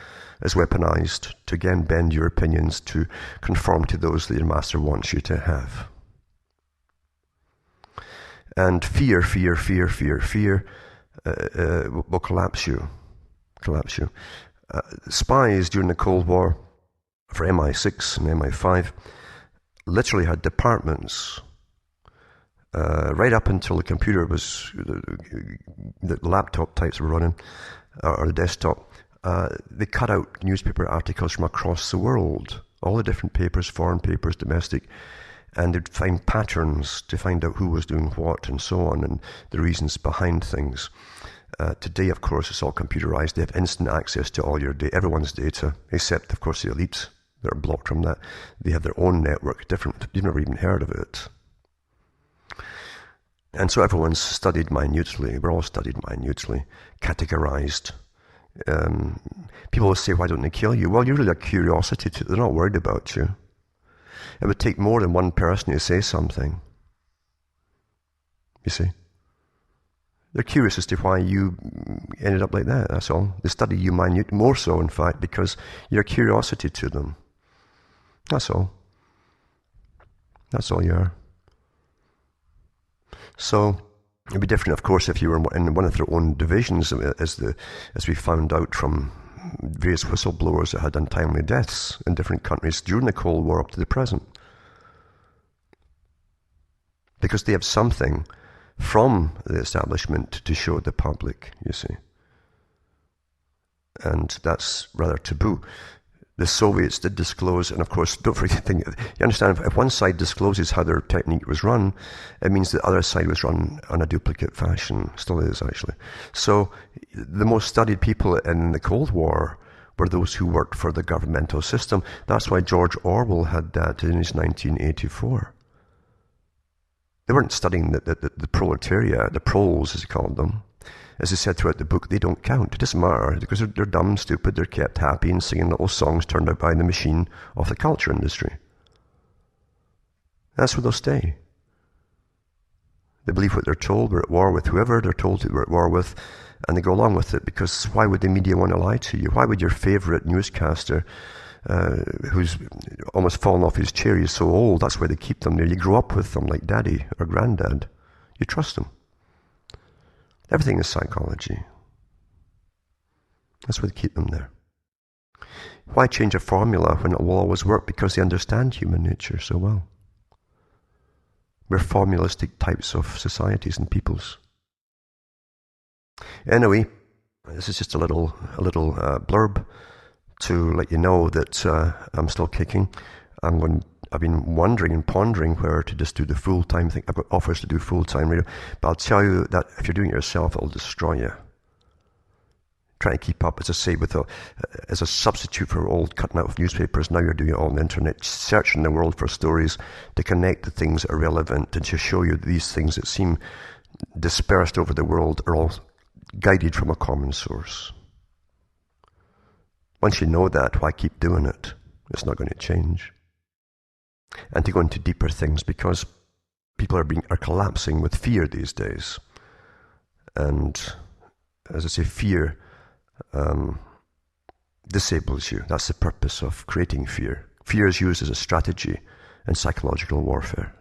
is weaponized to again bend your opinions to conform to those that your master wants you to have. And fear will collapse you. Spies during the Cold War for MI6 and MI5 literally had departments right up until the computer was, the laptop types were running, or the desktop. They cut out newspaper articles from across the world, all the different papers, foreign papers, domestic, and they'd find patterns to find out who was doing what and so on, and the reasons behind things. Today, of course, it's all computerized. They have instant access to all your everyone's data, except, of course, the elites that are blocked from that. They have their own network, different. You've never even heard of it. And so everyone's studied minutely. We're all studied minutely, categorized. People will say, why don't they kill you? Well, you're really a curiosity. They're not worried about you. It would take more than one person to say something. You see? They're curious as to why you ended up like that, that's all. They study you minute, more so, in fact, because you're a curiosity to them. That's all. That's all you are. So, it'd be different, of course, if you were in one of their own divisions, as we found out from various whistleblowers that had untimely deaths in different countries during the Cold War up to the present. Because they have something from the establishment to show the public, you see. And that's rather taboo. The Soviets did disclose, and of course, don't forget, you understand, if one side discloses how their technique was run, it means the other side was run on a duplicate fashion. Still is, actually. So, the most studied people in the Cold War were those who worked for the governmental system. That's why George Orwell had that in his 1984. They weren't studying the proletariat, the proles as he called them. As he said throughout the book, they don't count. It doesn't matter because they're dumb, stupid, they're kept happy and singing little songs turned out by the machine of the culture industry. That's where they'll stay. They believe what they're told. We're at war with whoever they're told that we're at war with, and they go along with it because why would the media want to lie to you? Why would your favorite newscaster, who's almost fallen off his chair, he's so old, that's why they keep them there. You grow up with them like daddy or granddad. You trust them. Everything is psychology. That's why they keep them there. Why change a formula when it will always work? Because they understand human nature so well. We're formalistic types of societies and peoples. Anyway, this is just a little blurb to let you know that I'm still kicking. I've been wondering and pondering where to just do the full-time thing. I've got offers to do full-time radio, but I'll tell you that if you're doing it yourself, it'll destroy you. Trying to keep up, as I say, as a substitute for old cutting out of newspapers, now you're doing it all on the internet, searching the world for stories to connect the things that are relevant and to show you that these things that seem dispersed over the world are all guided from a common source. Once you know that, why keep doing it? It's not going to change. And to go into deeper things, because people are collapsing with fear these days. And as I say, fear disables you. That's the purpose of creating fear. Fear is used as a strategy in psychological warfare.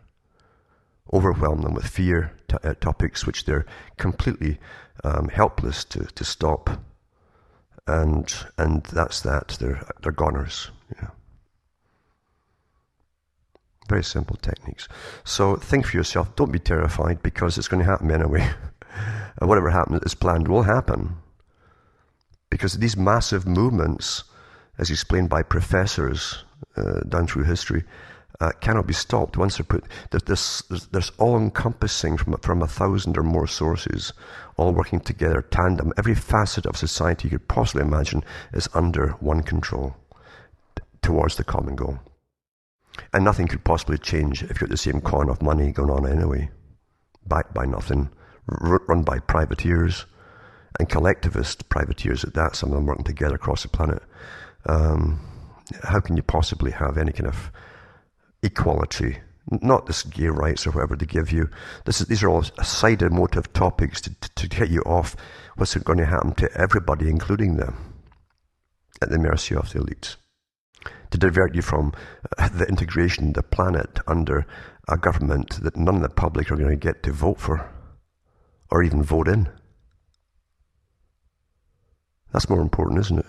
Overwhelm them with fear topics which they're completely helpless to stop. And that's that. They're goners. Yeah. Very simple techniques. So think for yourself. Don't be terrified because it's going to happen anyway. And whatever happens is planned will happen. Because these massive movements, as explained by professors down through history, cannot be stopped once they're put. There's all-encompassing from 1,000 or more sources, all working together, tandem. Every facet of society you could possibly imagine is under one control towards the common goal. And nothing could possibly change if you've got the same con of money going on anyway, backed by nothing, run by privateers, and collectivist privateers at that, some of them working together across the planet. How can you possibly have any kind of equality? Not this gay rights or whatever they give you. These are all side emotive topics to get you off what's going to happen to everybody, including them, at the mercy of the elites. To divert you from the integration of the planet under a government that none of the public are going to get to vote for or even vote in. That's more important, isn't it?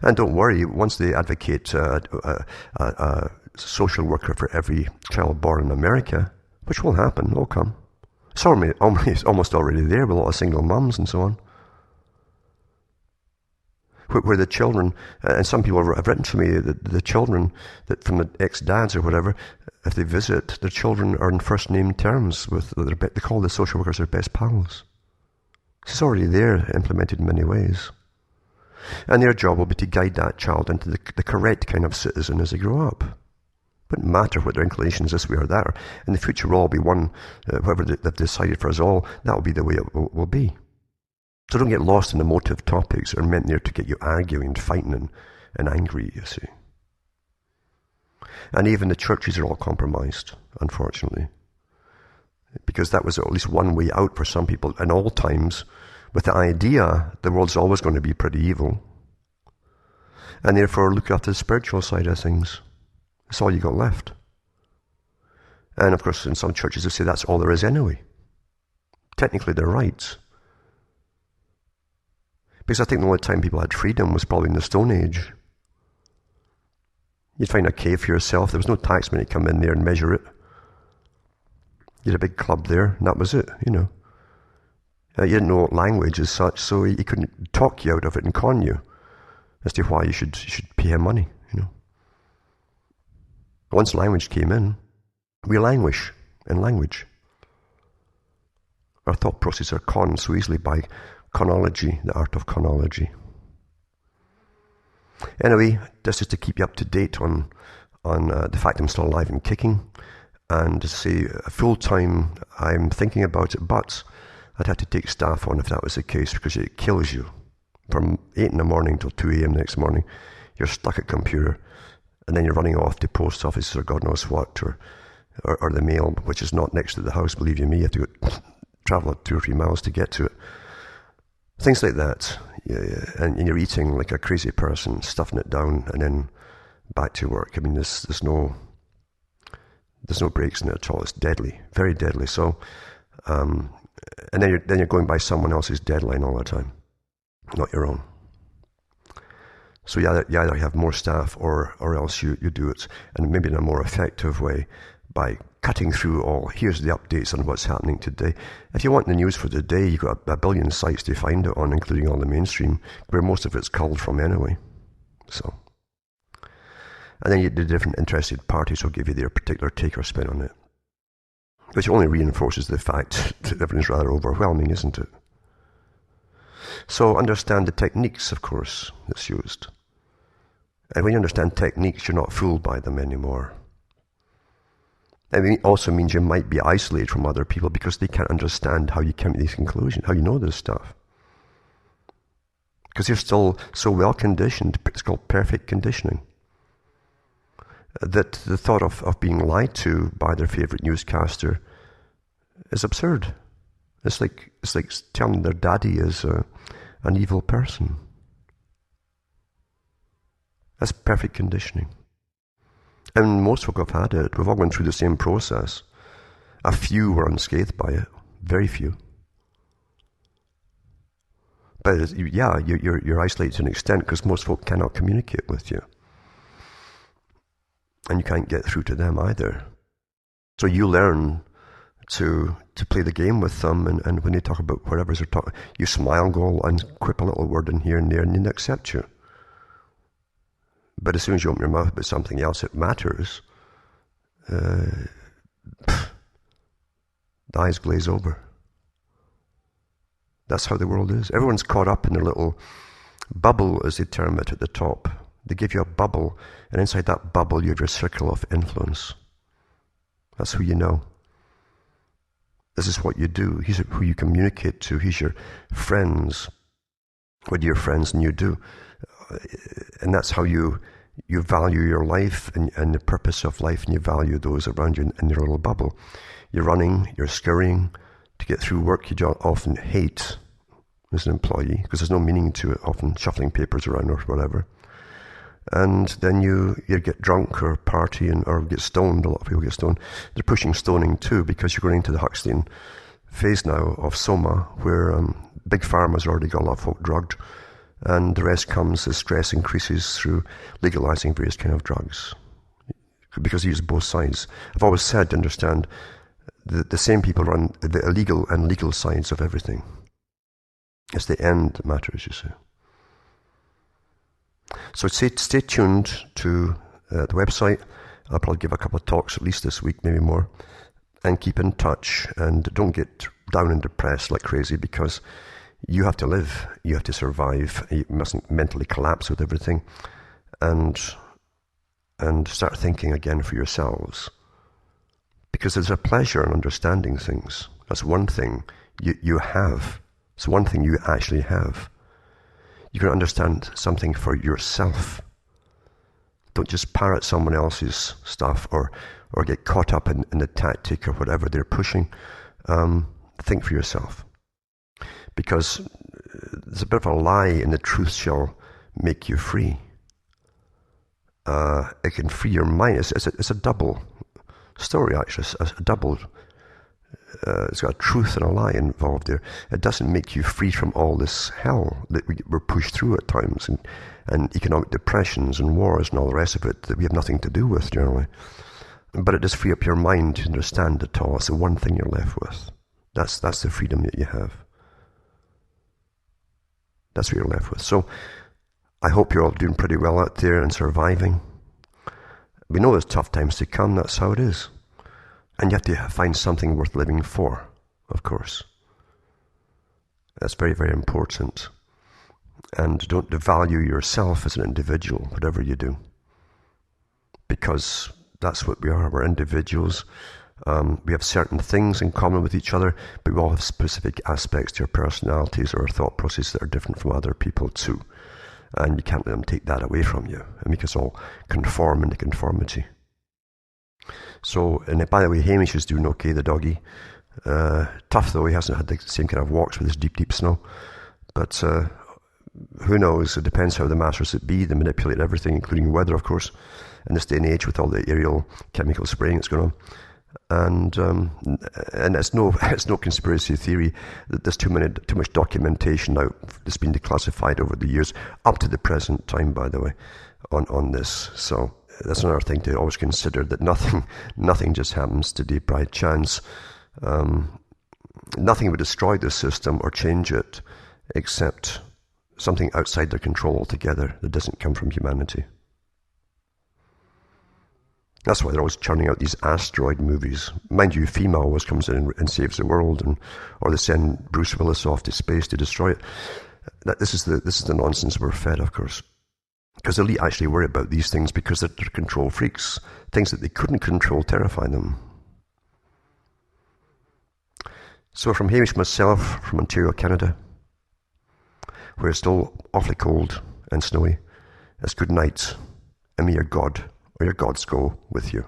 And don't worry, once they advocate a social worker for every child born in America, which will happen, will come. It's almost already there with a lot of single mums and so on. Where the children, and some people have written to me that the children that from the ex-dads or whatever, if they visit, their children are in first name terms with they call the social workers their best pals. It's already there, implemented in many ways. And their job will be to guide that child into the correct kind of citizen as they grow up. It wouldn't matter what their inclinations this way or that. In the future will all be one, whoever they've decided for us all, that will be the way it will be. So don't get lost in emotive topics that are meant there to get you arguing, fighting, and angry, you see. And even the churches are all compromised, unfortunately. Because that was at least one way out for some people in all times, with the idea the world's always going to be pretty evil. And therefore look after the spiritual side of things. That's all you got left. And of course in some churches they say that's all there is anyway. Technically they're right. Because I think the only time people had freedom was probably in the Stone Age. You'd find a cave for yourself. There was no taxman to come in there and measure it. You had a big club there, and that was it, you know. You didn't know language as such, so he couldn't talk you out of it and con you as to why you should pay him money, you know. Once language came in, we languish in language. Our thought processes are conned so easily by Conology, the art of conology. Anyway, this is to keep you up to date on the fact I'm still alive and kicking. And to say full-time, I'm thinking about it, but I'd have to take staff on if that was the case, because it kills you. From 8 in the morning till 2 a.m. next morning, you're stuck at computer, and then you're running off to post office or God knows what, or the mail, which is not next to the house, believe you me. You have to travel 2 or 3 miles to get to it. Things like that. Yeah. And you're eating like a crazy person, stuffing it down, and then back to work. I mean, there's no breaks in it at all. It's deadly, very deadly. So, and then you're going by someone else's deadline all the time, not your own. So you either have more staff or else you do it, and maybe in a more effective way by cutting through all, here's the updates on what's happening today. If you want the news for the day, you've got a billion sites to find it on, including all the mainstream, where most of it's culled from anyway. So, and then the different interested parties will give you their particular take or spin on it, which only reinforces the fact that everything's rather overwhelming, isn't it? So understand the techniques, of course, that's used. And when you understand techniques, you're not fooled by them anymore. It also means you might be isolated from other people because they can't understand how you come to these conclusions, how you know this stuff. Because you're still so well conditioned, it's called perfect conditioning, that the thought of being lied to by their favorite newscaster is absurd. It's like telling their daddy is an evil person. That's perfect conditioning. And most folk have had it. We've all gone through the same process. A few were unscathed by it. Very few. But yeah, you're isolated to an extent because most folk cannot communicate with you. And you can't get through to them either. So you learn to play the game with them, and when they talk about whatever they're talking, you smile, go and quip a little word in here and there, and they accept you. But as soon as you open your mouth about something else that matters, the eyes glaze over. That's how the world is. Everyone's caught up in their little bubble, as they term it, at the top. They give you a bubble, and inside that bubble you have your circle of influence. That's who you know. This is what you do. He's who you communicate to. He's your friends. What do your friends and you do? And that's how you value your life and the purpose of life, and you value those around you in your little bubble. You're running, you're scurrying to get through work you often hate as an employee, because there's no meaning to it, often shuffling papers around or whatever. And then you get drunk or party or get stoned. A lot of people get stoned. They're pushing stoning too, because you're going into the Huxleyan phase now of Soma, where big pharma's already got a lot of folk drugged. And the rest comes as stress increases through legalizing various kind of drugs. Because you use both sides. I've always said to understand the same people run the illegal and legal sides of everything. It's the end that matters, you see. So stay tuned to the website. I'll probably give a couple of talks at least this week, maybe more. And keep in touch. And don't get down and depressed like crazy, because you have to live, you have to survive, you mustn't mentally collapse with everything, and start thinking again for yourselves. Because there's a pleasure in understanding things. That's one thing you have. It's one thing you actually have. You can understand something for yourself. Don't just parrot someone else's stuff or get caught up in the tactic or whatever they're pushing. Think for yourself. Because there's a bit of a lie in the truth shall make you free. It can free your mind. It's a double story, actually. It's a double. It's got a truth and a lie involved there. It doesn't make you free from all this hell that we're pushed through at times, and economic depressions and wars and all the rest of it that we have nothing to do with generally. But it does free up your mind to understand it all. It's the one thing you're left with. That's the freedom that you have. That's what you're left with. So I hope you're all doing pretty well out there and surviving. We know there's tough times to come. That's how it is. And you have to find something worth living for, of course. That's very, very important. And don't devalue yourself as an individual, whatever you do. Because that's what we are. We're individuals. We have certain things in common with each other, but we all have specific aspects to our personalities or our thought processes that are different from other people too. And you can't let them take that away from you and make us all conform into conformity. So, and by the way, Hamish is doing okay, the doggy. Tough though, he hasn't had the same kind of walks with this deep, deep snow. But who knows? It depends how the masters that be. They manipulate everything, including weather, of course, in this day and age with all the aerial chemical spraying that's going on. And it's no conspiracy theory that there's too much documentation now that's been declassified over the years, up to the present time, by the way, on this. So that's another thing to always consider, that nothing just happens today by chance. Nothing would destroy the system or change it except something outside their control altogether that doesn't come from humanity. That's why they're always churning out these asteroid movies. Mind you, FEMA always comes in and saves the world, or they send Bruce Willis off to space to destroy it. This is the nonsense we're fed, of course. Because the elite actually worry about these things because they're control freaks. Things that they couldn't control terrify them. So from Hamish myself, from Ontario, Canada, where it's still awfully cold and snowy, it's good night, and may your God or your gods go with you.